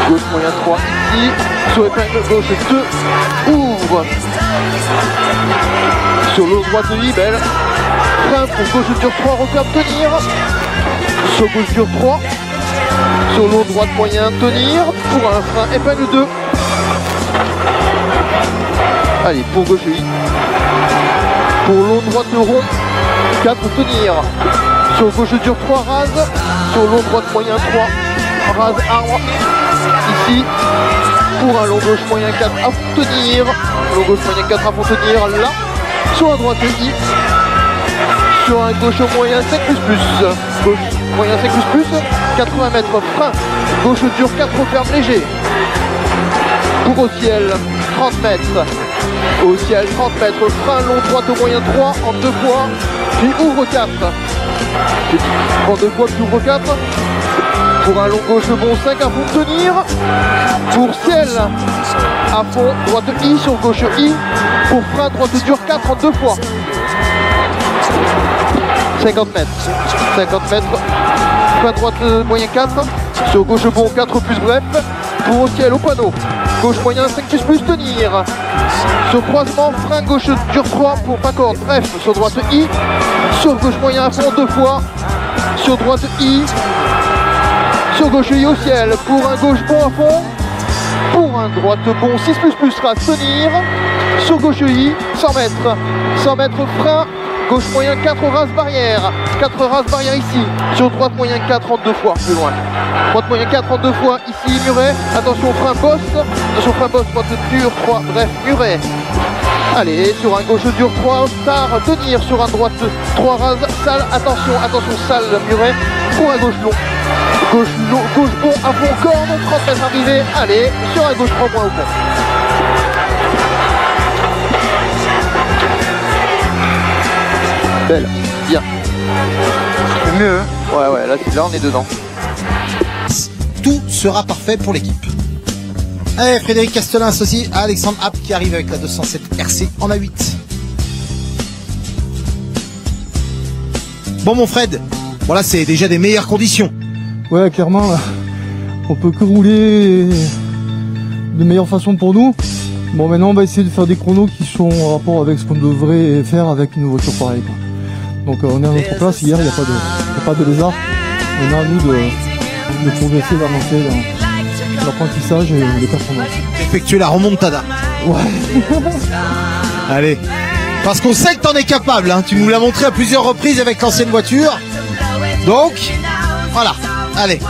gauche moyen 3 ici, sur épingle, gauche 2, ouvre, sur l'eau droite I, belle, frein pour gauche dur 3, referme, tenir, sur gauche dur 3, sur l'eau droite moyen, tenir, pour un frein, épingle 2, allez, pour gauche I, pour l'eau droite rond, 4, tenir, sur gauche dur 3, rase, sur l'eau droite moyen 3, rase arbre, ici, pour un long gauche moyen 4 à fond tenir, long gauche moyen 4 à fond tenir, là, sur la droite I, sur un gauche moyen 5++, gauche moyen 5++, 80 mètres, frein, gauche dur 4, referme léger, pour au ciel, 30 mètres, au ciel 30 mètres, frein long droite au moyen 3 en 2 fois, puis ouvre 4, en 2 fois puis ouvre 4, pour un long gauche bon 5 à fond tenir, pour ciel à fond, droite I sur gauche I, pour frein droite dur 4 en 2 fois, 50 mètres, 50 mètres, frein droite moyen 4, sur gauche bon 4 plus bref, pour au ciel au panneau, gauche moyen 5++ tenir, sur croisement, frein gauche dur 3 pour pas corde, bref, sur droite I, sur gauche moyen à fond 2 fois, sur droite I, sur gauche I au ciel, pour un gauche bon à fond, pour un droite bon 6++ race tenir, sur gauche I, 100 mètres frein, gauche moyen 4 race barrière, 4 race barrière ici, sur droite moyen 4 en 2 fois, plus loin, droite moyen 4 en 2 fois, ici muret, attention frein bosse, droite dur 3, bref, muret, allez, sur un gauche dur 3, star, tenir, sur un droite 3 rase, salle, attention, salle, muret, pour un gauche long, gauche bon à fond, corne, 30 mètres arrivé, allez, sur un gauche 3 points au pont. Belle, bien. C'est mieux, hein. Ouais, là on est dedans. Tout sera parfait pour l'équipe. Allez, Frédéric Castelin associé à Alexandre App qui arrive avec la 207 RC en A8. Bon mon Fred, voilà c'est déjà des meilleures conditions. Ouais, clairement, là, on peut que rouler de meilleure façon pour nous. Bon, maintenant on va essayer de faire des chronos qui sont en rapport avec ce qu'on devrait faire avec une voiture pareille, quoi. Donc on est à notre place, hier il n'y a pas de lézard. On a à nous de progresser, d'avancer dans l'apprentissage et les performances. Effectuer la remontada. Ouais. Allez, parce qu'on sait que t'en es capable, hein. Tu nous l'as montré à plusieurs reprises avec l'ancienne voiture. Donc, voilà, allez.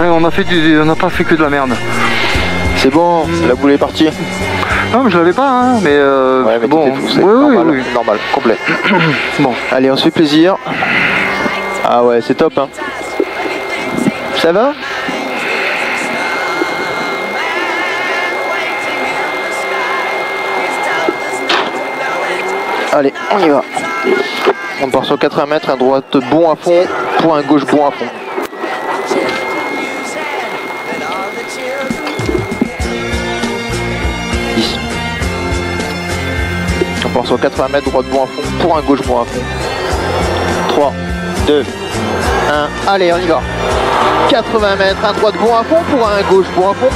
On n'a pas fait que de la merde. C'est bon, la boule est partie. Non mais je l'avais pas, hein, mais ouais, mais bon, c'est normal, normal, complet. Bon, allez, on se fait plaisir. Ah ouais, c'est top, hein. Ça va? Allez, on y va. On part sur 80 mètres, un droite bon à fond, pour un gauche bon à fond. On part sur 80 mètres, droite bon à fond, pour un gauche bon à fond. 3, 2, 1, allez, on y va. 80 mètres, un droite bon à fond, pour un gauche bon à fond.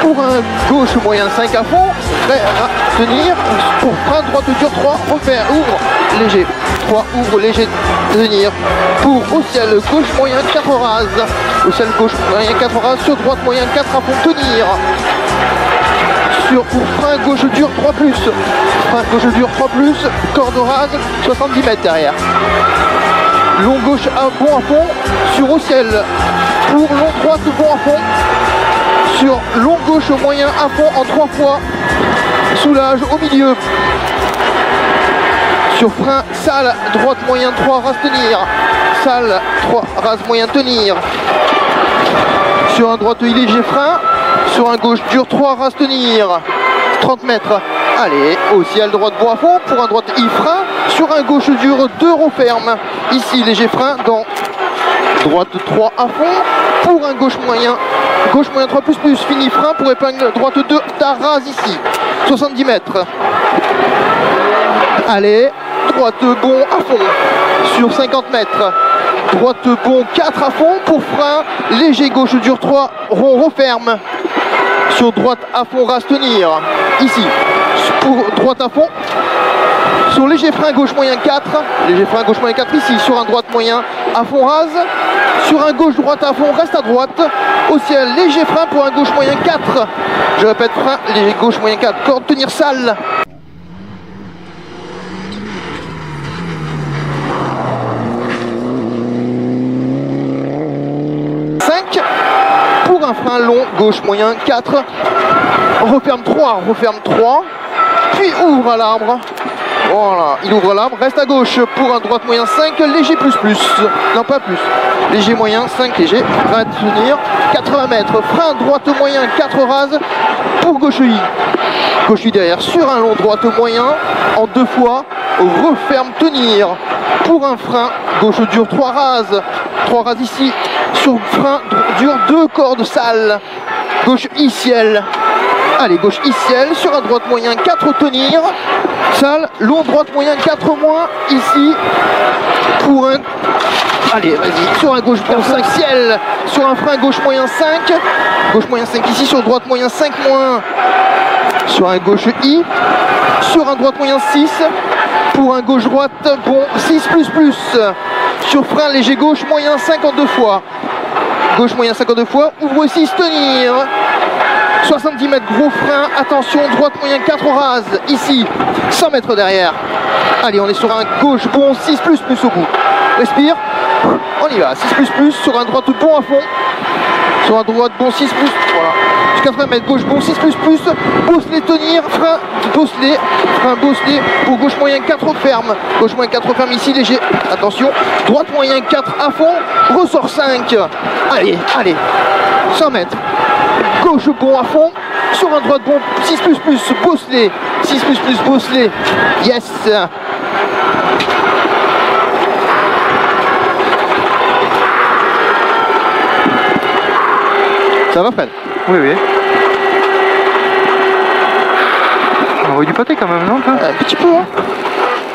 Pour un gauche moyen 5 à fond, prêt à tenir, pour frein droite dur 3, refaire, ouvre, léger, 3, ouvre, léger, tenir, pour au ciel gauche moyen 4 rase, au ciel gauche moyen 4 rase, sur droite moyen 4 à fond, tenir, sur pour frein gauche dur 3+, frein gauche dur 3+, corde rase, 70 mètres derrière. Long gauche à bon à fond, sur au ciel, pour long droite bon à fond, sur long gauche moyen à fond en 3 fois, soulage au milieu. Sur frein, Salle, droite moyen 3, rases tenir. Salle, 3, rases moyen tenir. Sur un droite léger frein. Sur un gauche dur 3, rases tenir. 30 mètres. Allez, au ciel, droite bois à fond. Pour un droite I frein. Sur un gauche dur 2, referme. Ici, léger frein dans droite 3 à fond. Pour un gauche moyen 3 plus, fini frein. Pour épingle droite 2, rase ici. 70 mètres. Allez, droite bon à fond. Sur 50 mètres. Droite bon 4 à fond. Pour frein, léger gauche dur 3, rond referme. Sur droite à fond, rase tenir. Ici, pour droite à fond. Sur léger frein gauche moyen 4. Léger frein gauche moyen 4 ici. Sur un droite moyen à fond rase. Sur un gauche droite à fond, reste à droite. Au ciel, léger frein pour un gauche moyen 4. Je répète, frein, léger gauche moyen 4. Corde tenir Salle. Pour un frein long, gauche moyen 4, referme 3, puis ouvre à l'arbre. Voilà, il ouvre l'arbre, reste à gauche pour un droite moyen 5, léger plus, non pas plus, léger moyen 5, léger, va tenir 80 mètres, frein droite moyen 4 rases pour gauche I. Gauche I derrière, sur un long droite moyen, en 2 fois, referme tenir. Pour un frein, gauche dur 3 rases ici, sur frein dur 2 cordes Salle, gauche I ciel. Allez, gauche I ciel, sur un droite moyen 4 tenir, Salle, long droite moyen 4 moins, ici, pour un... Allez, vas-y, sur un gauche bon 5 ciel, sur un frein gauche moyen 5 ici, sur droite moyen 5 moins, sur un gauche I, sur un droite moyen 6, pour un gauche droite bon 6 plus, sur frein léger gauche moyen 52 fois, gauche moyen 52 fois, ouvre 6 tenir, 70 mètres gros frein, attention, droite moyen 4 rases, ici, 100 mètres derrière. Allez, on est sur un gauche bon 6 plus au bout, respire, on y va, 6 plus, sur un droite bon à fond, sur un droite bon 6 plus, voilà, 80 mètres, gauche bon 6 plus, Bosselet tenir, frein Bosselet, pour gauche moyen 4 ferme, gauche moyen 4 ferme ici, léger, attention, droite moyen 4 à fond, ressort 5, allez, 100 mètres, gauche bon à fond, sur un droite bon 6 plus, Bosselet, 6 plus, Bosselet, yes. Ça va Fred? Oui. On aurait du pâté quand même, non? Un petit peu, hein.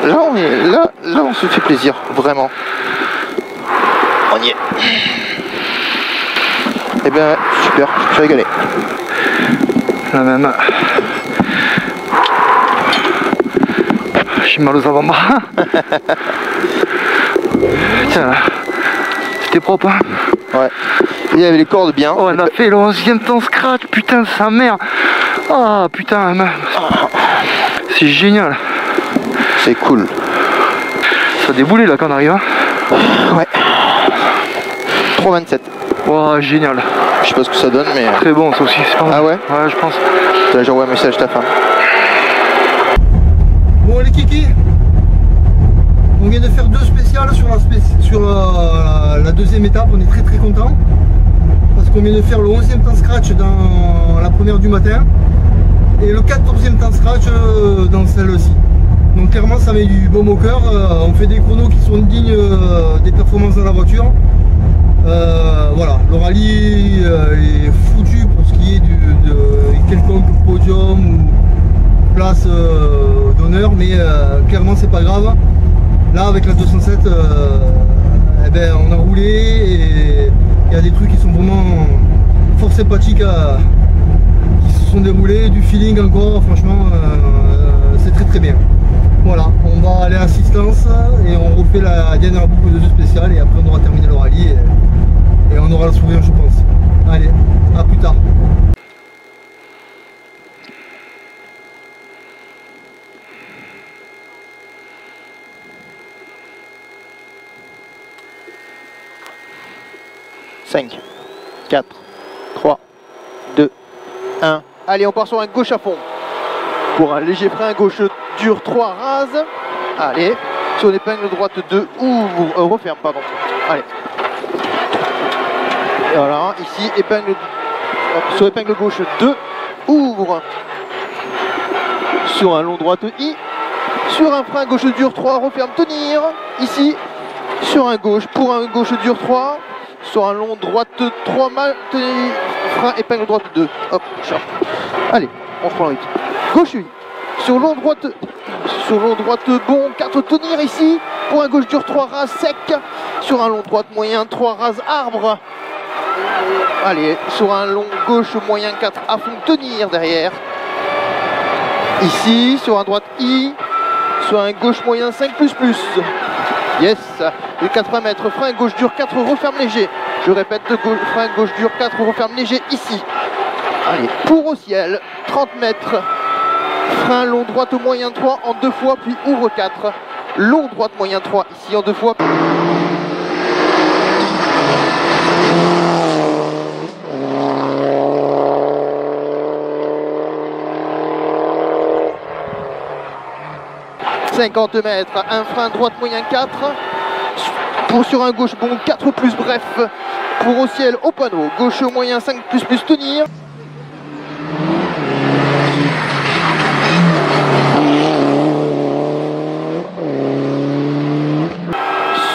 Là, on se fait plaisir, vraiment. On y est. Eh bien, super, je suis régalé. Là même. J'ai mal aux avant-bras. Tiens, là. C'était propre, hein? Ouais. Il y avait les cordes bien. Oh, on a fait le 11e temps scratch, putain, sa mère. Ah, putain, c'est génial. C'est cool. Ça a déboulé là quand on arrive, hein? Ouais. 3,27. Oh, génial. Je sais pas ce que ça donne, mais... Très bon, ça aussi, c'est pas mal. Ah ouais? Ouais, je pense. J'ai envoyé un message à ta femme. Bon les kikis, on vient de faire 2 spéciales sur la deuxième étape, on est très content parce qu'on vient de faire le 11e temps scratch dans la première du matin et le 14e temps scratch dans celle-ci. Donc clairement ça met du baume au cœur, on fait des chronos qui sont dignes des performances dans la voiture. Voilà, le rallye est foutu pour ce qui est de quelconque podium ou place d'honneur, mais clairement c'est pas grave. Là avec la 207 eh ben, on a roulé et il y a des trucs qui sont vraiment fort sympathiques qui se sont déroulés, du feeling encore, franchement c'est très bien. Voilà, on va aller à assistance et on refait la dernière boucle de jeu spécial et après on aura terminé le rallye et on aura le sourire je pense. Allez, à plus tard. Cinq, 4, 3, 2, 1. Allez, on part sur un gauche à fond. Pour un léger frein gauche dur 3 rase. Allez, sur l'épingle droite 2, ouvre, referme, pardon. Allez. Et voilà, ici, épingle, sur épingle gauche 2, ouvre. Sur un long droite I. Sur un frein gauche dur 3, referme, tenir. Ici, sur un gauche, pour un gauche dur 3. Sur un long droite 3, mal, tenir. Frein, épingle droite 2. Hop, chat. Allez, on reprend le rythme. Gauche I. Sur long droite bon, 4 tenir ici. Pour un gauche dur 3 ras sec. Sur un long droite moyen 3 ras arbre. Allez, sur un long gauche moyen 4 à fond tenir derrière. Ici, sur un droite I. Sur un gauche moyen 5 plus. Yes. De 80 mètres, frein gauche dur 4 referme léger. Je répète, frein gauche dur 4 referme léger ici. Allez, pour au ciel, 30 mètres. Frein long droite moyen 3 en 2 fois, puis ouvre 4. Long droite moyen 3 ici en 2 fois. « 50 mètres, un frein droite moyen 4. Pour sur un gauche bon 4 plus bref. Pour au ciel au panneau. Gauche moyen 5 plus tenir.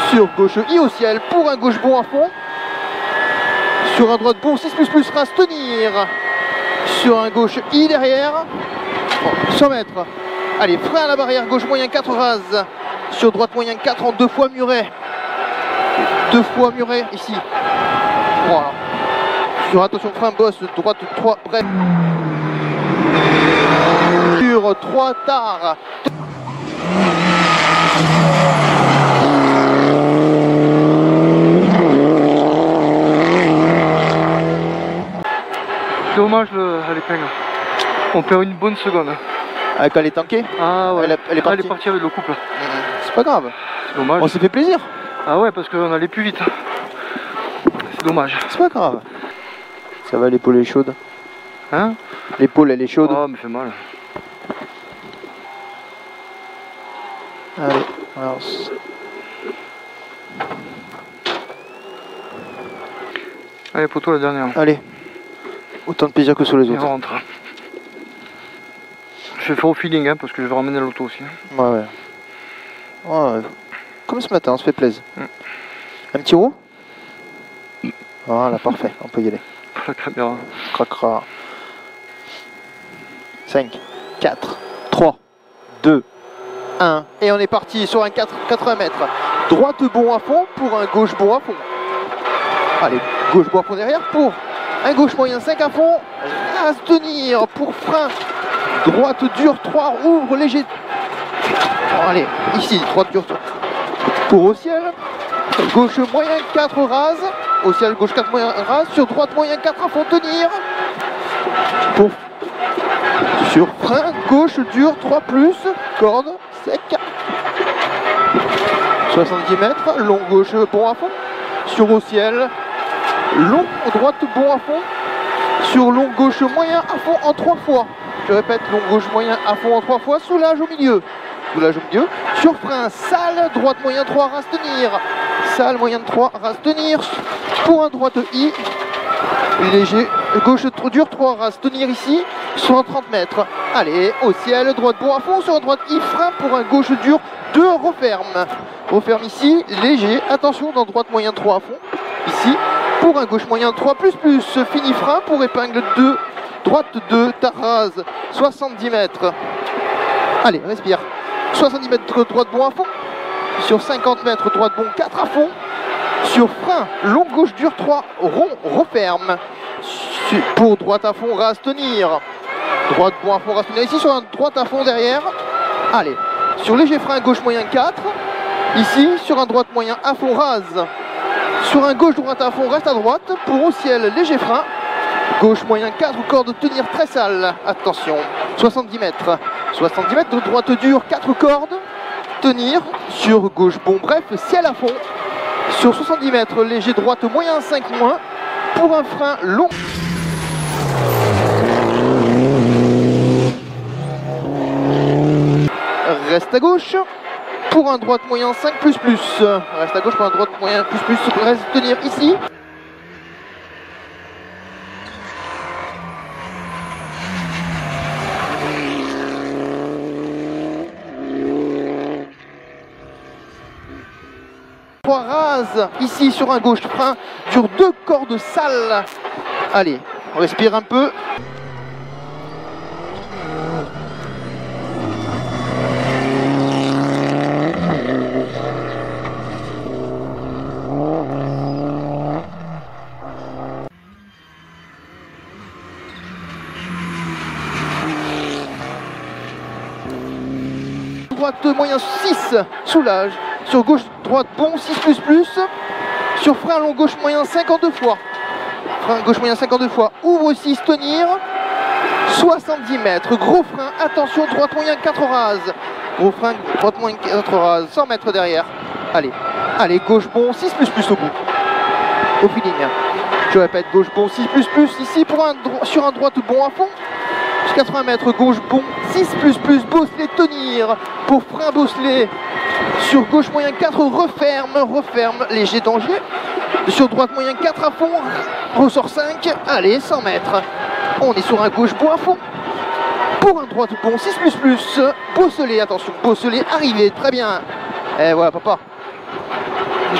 Sur gauche I au ciel pour un gauche bon à fond. Sur un droite bon 6 plus race tenir. Sur un gauche I derrière. 100 mètres. Allez, frein à la barrière gauche moyen 4 rase. Sur droite moyen 4 en 2 fois muret. 2 fois muret ici. Voilà. Sur attention frein bosse droite 3 bref. Sur 3 tard. Dommage à l'épingle. On perd une bonne seconde. Avec elle est tankée. Ah ouais. Elle est partie. avec le couple. C'est pas grave. C'est dommage. On s'est fait plaisir. Ah ouais, parce qu'on allait plus vite. C'est dommage. C'est pas grave. Ça va, l'épaule est chaude. Hein? L'épaule elle est chaude. Oh, me fait mal. Allez, alors. Allez, pour toi la dernière. Allez. Autant de plaisir que sur les Et autres. on rentre. Je vais faire au feeling hein, parce que je vais ramener l'auto aussi. Hein. Ouais. Ouais. Comme ce matin, on se fait plaisir. Un petit roux. Voilà, parfait, on peut y aller. Pour la caméra. Cracra. 5, 4, 3, 2, 1. Et on est parti sur un 80 mètres. Droite bon à fond pour un gauche bon à fond. Allez, gauche bon à fond derrière pour un gauche moyen 5 à fond. À se tenir pour frein. Droite dure 3, ouvre léger. Bon, allez, ici, droite dure 3. Pour au ciel. Gauche moyen 4 rase. Au ciel, gauche 4 moyen rase. Sur droite moyen 4 à fond tenir. Pour sur frein, gauche dur 3 plus. Corde sec. 70 mètres. Long gauche bon à fond. Sur au ciel. Long droite bon à fond. Sur long gauche moyen à fond en 3 fois. Je répète, long gauche moyen à fond en 3 fois. Soulage au milieu. Soulage au milieu. Sur frein, salle, droite moyen 3, race tenir. Salle, moyen 3, race tenir. Pour un droite I. Léger. Gauche dur 3, race tenir ici. 130 mètres. Allez, au ciel, droite bon à fond. Sur un droite I, frein pour un gauche dur 2, referme. Referme ici, léger. Attention dans droite moyen 3 à fond. Ici. Pour un gauche moyen 3 plus. Fini frein pour épingle 2. Droite 2, tarase, 70 mètres. Allez, respire. 70 mètres droite bon à fond. Sur 50 mètres droite bon 4 à fond. Sur frein, long gauche dur 3, rond, referme. Pour droite à fond, rase tenir. Droite bon à fond, rase tenir. Ici sur un droite à fond derrière. Allez, sur léger frein gauche moyen 4. Ici sur un droite moyen à fond rase. Sur un gauche droite à fond, reste à droite. Pour au ciel, léger frein. Gauche moyen 4, corde tenir très sale. Attention, 70 mètres. 70 mètres de droite dure, 4 cordes. Tenir. Sur gauche bon bref, ciel à fond. Sur 70 mètres, léger droite moyen 5 moins. Pour un frein long. reste à gauche. Pour un droite moyen 5++. Reste à gauche pour un droite moyen plus. Reste tenir ici. Rase ici sur un gauche frein sur 2 cordes sales. Allez, on respire un peu. Droite moyen 6, soulage. Sur gauche, droite bon, 6++. Sur frein long gauche moyen 52 fois. Frein gauche moyen 52 fois. Ouvre 6, tenir. 70 mètres. Gros frein, attention, droite moyen 4 rases. Gros frein, droite moyen 4 rases. 100 mètres derrière. Allez, allez, gauche bon, 6++ au bout. Au feeling. Je répète, gauche bon, 6++. Ici pour sur un droite bon à fond. 80 mètres, gauche bon, 6++, bosselet, tenir. Pour frein bosselet. Sur gauche moyen 4, referme, léger danger. Sur droite moyen 4 à fond, ressort 5, allez 100 mètres. On est sur un gauche bon à fond. Pour un droite bon 6++, bosselet, attention, bosselet, arrivé, très bien. Et voilà papa.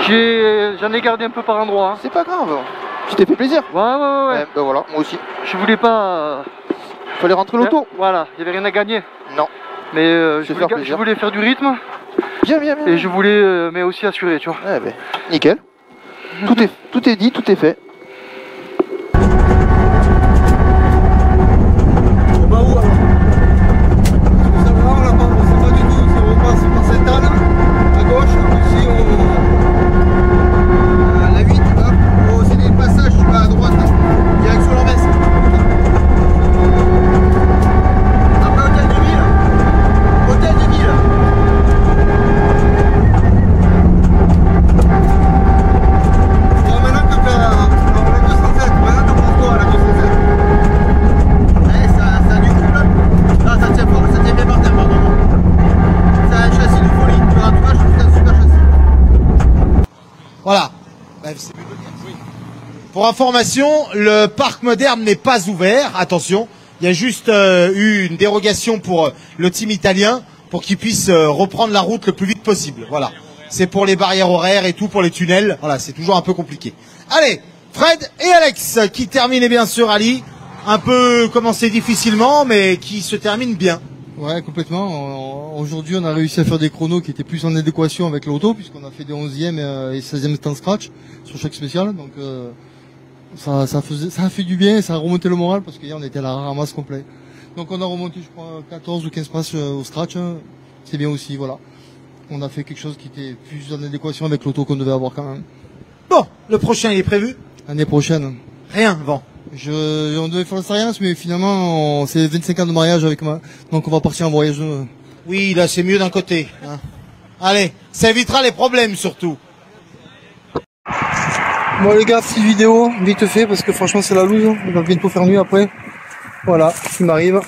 J'en ai gardé un peu par endroit. Hein. C'est pas grave, tu t'es fait plaisir. Ouais. Ben voilà, moi aussi. Je voulais pas... Fallait rentrer l'auto. Voilà, il n'y avait rien à gagner. Non. Mais je voulais faire du rythme. Bien. Et je voulais, mais aussi assurer, tu vois. Eh ben, nickel. Tout est dit, tout est fait. On va où alors? Ça va, on sait pas du tout si on passe par cette halle, à gauche, ou si on... à la 8, hop. Oh, c'est des passages, tu vas à droite, direction l'Ormesque. Après Hôtel de Ville. Hôtel de Ville. Bon, maintenant que tu as la 207, maintenant tu prends quoi à la 207? Eh, ça a du couple. Ah, ça tient fort, ça tient bien par terre, pardon. C'est un châssis de folie. Tu vois, en tout cas, je trouve que c'est un super châssis. Voilà. Bref, c'est mieux de le dire. Oui. Pour information, le parc moderne n'est pas ouvert. Attention, il y a juste eu une dérogation pour le team italien pour qu'il puisse reprendre la route le plus vite possible. Voilà. C'est pour les barrières horaires et tout, pour les tunnels. Voilà, c'est toujours un peu compliqué. Allez, Fred et Alex qui terminent bien ce rallye. Un peu commencé difficilement, mais qui se termine bien. Ouais, complètement. Aujourd'hui, on a réussi à faire des chronos qui étaient plus en adéquation avec l'auto, puisqu'on a fait des 11e et 16e temps scratch sur chaque spécial. Donc, ça a fait du bien, ça a remonté le moral, parce qu'hier, on était à la ramasse complet. Donc, on a remonté, je crois, 14 ou 15 places au scratch. C'est bien aussi, voilà. On a fait quelque chose qui était plus en adéquation avec l'auto qu'on devait avoir quand même. Bon, le prochain, il est prévu? L'année prochaine. Rien, bon. On devait faire le Sarias, mais finalement, c'est 25 ans de mariage avec moi. Donc on va partir en voyage. Oui, là, c'est mieux d'un côté. Hein. Allez, ça évitera les problèmes, surtout. Bon les gars, petite vidéo, vite fait, parce que franchement c'est la loose. Il va bientôt faire nuit après. Voilà, ce qui m'arrive.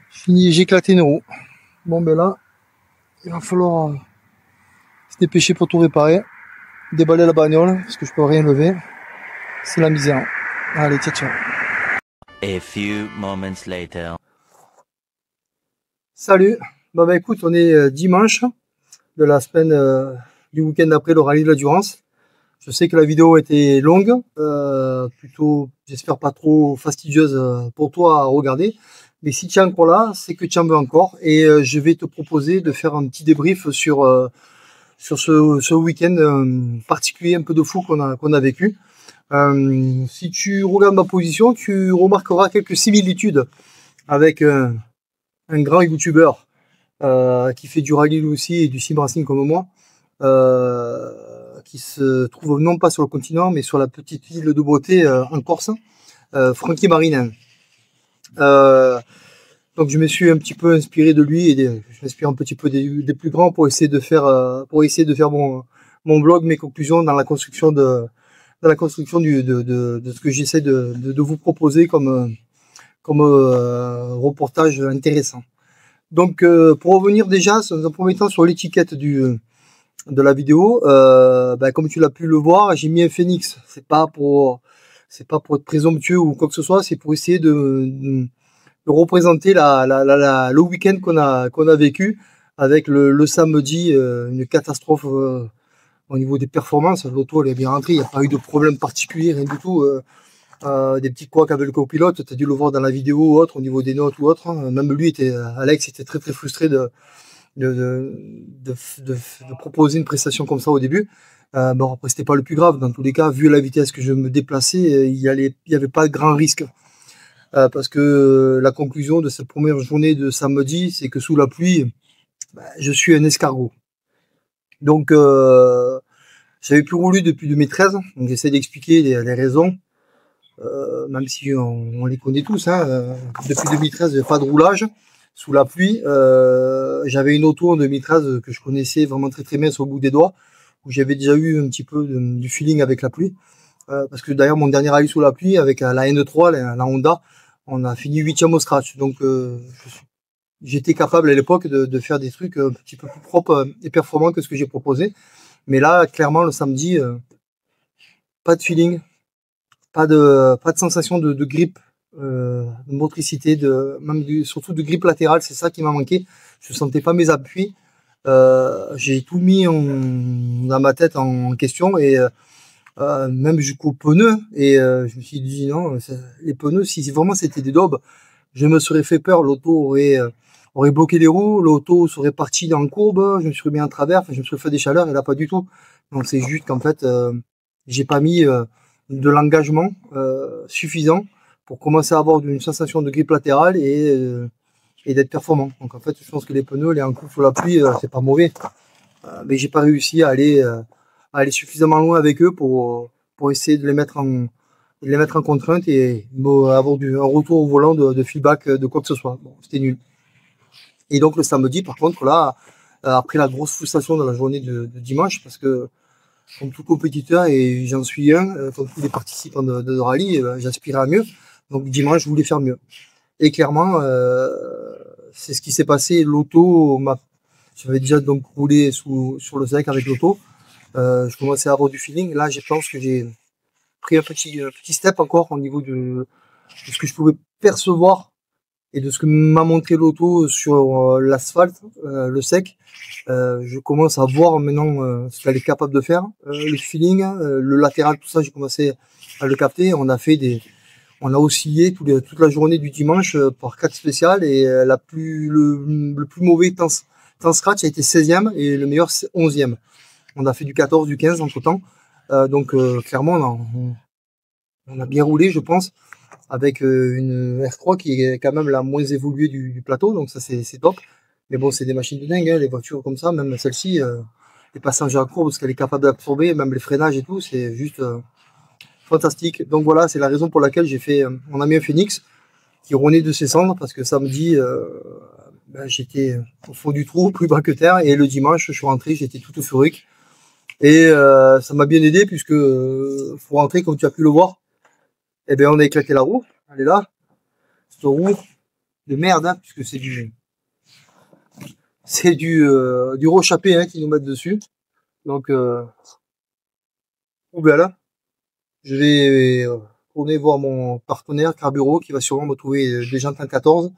Fini, j'ai éclaté une roue. Bon ben là, il va falloir se dépêcher pour tout réparer. Déballer la bagnole, parce que je peux rien lever. C'est la misère. Allez, ciao. A few moments later. Salut. Bon bah écoute, on est dimanche de la semaine du week-end après le rallye de la Durance. Je sais que la vidéo était longue, plutôt, j'espère pas trop fastidieuse pour toi à regarder. Mais si tu es encore là, c'est que tu en veux encore. Et je vais te proposer de faire un petit débrief sur ce week-end particulier, un peu de fou qu'on a vécu. Si tu regardes ma position, tu remarqueras quelques similitudes avec un grand youtubeur qui fait du rallye lui aussi et du sim racing comme moi, qui se trouve non pas sur le continent mais sur la petite île de Beauté en Corse, Frankie Marinin. Donc je me suis un petit peu inspiré de lui et je m'inspire un petit peu des plus grands pour essayer de faire mon blog, mes conclusions dans la construction de ce que j'essaie de vous proposer comme comme reportage intéressant. Donc pour revenir déjà dans un premier temps sur l'étiquette de la vidéo, comme tu l'as pu le voir, j'ai mis un phénix. C'est pas pour être présomptueux ou quoi que ce soit, c'est pour essayer de représenter le week-end qu'on a vécu avec le samedi, une catastrophe au niveau des performances. L'auto elle est bien rentrée, il n'y a pas eu de problème particulier, rien du tout. Des petits couacs avec le copilote, tu as dû le voir dans la vidéo ou autre, au niveau des notes ou autre. Même lui, Alex était très très frustré de proposer une prestation comme ça au début. Bon, après, c'était pas le plus grave. Dans tous les cas, vu la vitesse que je me déplaçais, il y avait pas de grand risque. Parce que la conclusion de cette première journée de samedi, c'est que sous la pluie, je suis un escargot. Donc, j'avais plus roulé depuis 2013. Donc, j'essaie d'expliquer les raisons. Même si on les connaît tous, hein. Depuis 2013, il n'y avait pas de roulage sous la pluie. J'avais une auto en 2013 que je connaissais vraiment très très bien sur le bout des doigts, où j'avais déjà eu un petit peu du feeling avec la pluie. Parce que d'ailleurs, mon dernier rallye sous la pluie, avec la N3, la Honda, on a fini 8e au scratch. Donc, j'étais capable à l'époque de faire des trucs un petit peu plus propres et performants que ce que j'ai proposé. Mais là, clairement, le samedi, pas de feeling. Pas de sensation de grippe, de motricité, surtout de grippe latérale, c'est ça qui m'a manqué. Je sentais pas mes appuis. J'ai tout mis dans ma tête en question et même jusqu'aux pneus. Et je me suis dit non, les pneus, si vraiment c'était des daubes, je me serais fait peur. L'auto aurait bloqué les roues, l'auto serait partie dans le courbe, je me serais mis en travers, je me serais fait des chaleurs et là pas du tout. Donc c'est juste qu'en fait, j'ai pas mis de l'engagement suffisant pour commencer à avoir une sensation de grippe latérale et d'être performant. Donc en fait, je pense que les pneus, les coups sous la pluie, c'est pas mauvais. Mais j'ai pas réussi à aller suffisamment loin avec eux pour essayer de les mettre en contrainte et avoir un retour au volant de feedback de quoi que ce soit. Bon, c'était nul. Et donc le samedi, par contre, là, après la grosse frustration de la journée de dimanche, parce que comme tout compétiteur, et j'en suis un, comme tous les participants de rallye, j'aspirais à mieux. Donc dimanche, je voulais faire mieux. Et clairement, c'est ce qui s'est passé. L'auto, j'avais déjà donc roulé sur le sec avec l'auto. Je commençais à avoir du feeling. Là, je pense que j'ai pris un petit step encore au niveau de ce que je pouvais percevoir et de ce que m'a montré l'auto sur l'asphalte, le sec. Je commence à voir maintenant ce qu'elle est capable de faire, le feeling, le latéral, tout ça, j'ai commencé à le capter. On a oscillé toute la journée du dimanche par 4 spéciales et le plus mauvais temps scratch a été 16e et le meilleur 11e. On a fait du 14, du 15 entre temps. Donc clairement, on a bien roulé, je pense, avec une R3 qui est quand même la moins évoluée du plateau, donc ça c'est top. Mais bon, c'est des machines de dingue, hein, les voitures comme ça, même celle-ci, les passagers à courbe, ce qu'elle est capable d'absorber, même les freinages et tout, c'est juste fantastique. Donc voilà, c'est la raison pour laquelle on a mis un Phoenix qui renaît de ses cendres, parce que samedi, j'étais au fond du trou, plus bas que terre, et le dimanche, je suis rentré, j'étais tout euphorique. Et ça m'a bien aidé, puisque faut rentrer, comme tu as pu le voir, eh bien, on a éclaté la roue, elle est là, cette roue de merde, hein, puisque c'est du rechappé, hein, qu'ils nous mettent dessus. Donc, poubelle. Je vais tourner voir mon partenaire Carburo qui va sûrement me trouver des jantes 1.14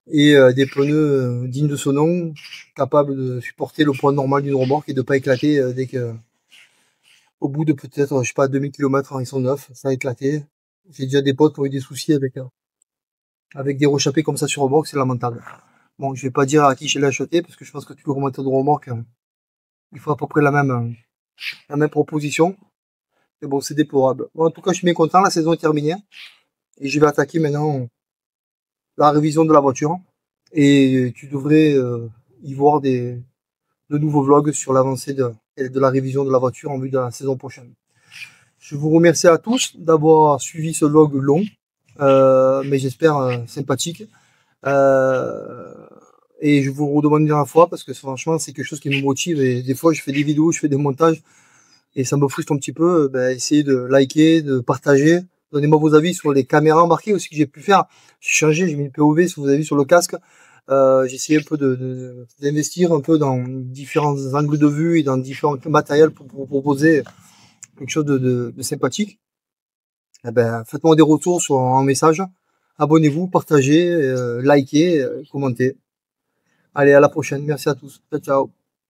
et des pneus dignes de ce nom, capables de supporter le poids normal d'une remorque et de ne pas éclater dès que, au bout de peut-être, je sais pas, 2000 km, ils sont neufs, ça a éclaté. J'ai déjà des potes qui ont eu des soucis avec des rechappés comme ça sur remorque, c'est lamentable. Bon, je vais pas dire à qui je l'ai acheté, parce que je pense que tous les remonteurs de remorque, il faut à peu près la même proposition. Mais bon, c'est déplorable. Bon, en tout cas, je suis bien content, la saison est terminée. Et je vais attaquer maintenant la révision de la voiture. Et tu devrais y voir de nouveaux vlogs sur l'avancée de la révision de la voiture en vue de la saison prochaine. Je vous remercie à tous d'avoir suivi ce vlog long, mais j'espère sympathique. Et je vous redemande une dernière fois, parce que franchement, c'est quelque chose qui me motive. Et des fois, je fais des vidéos, je fais des montages, et ça me frustre un petit peu. Essayez de liker, de partager, Donnez-moi vos avis sur les caméras embarquées aussi que j'ai pu faire. J'ai changé, j'ai mis le POV, si vous avez vu sur le casque. J'ai essayé un peu d'investir un peu dans différents angles de vue et dans différents matériels pour vous proposer quelque chose de sympathique. Eh ben, faites-moi des retours en message. Abonnez-vous, partagez, likez, commentez. Allez, à la prochaine. Merci à tous. Ciao, ciao.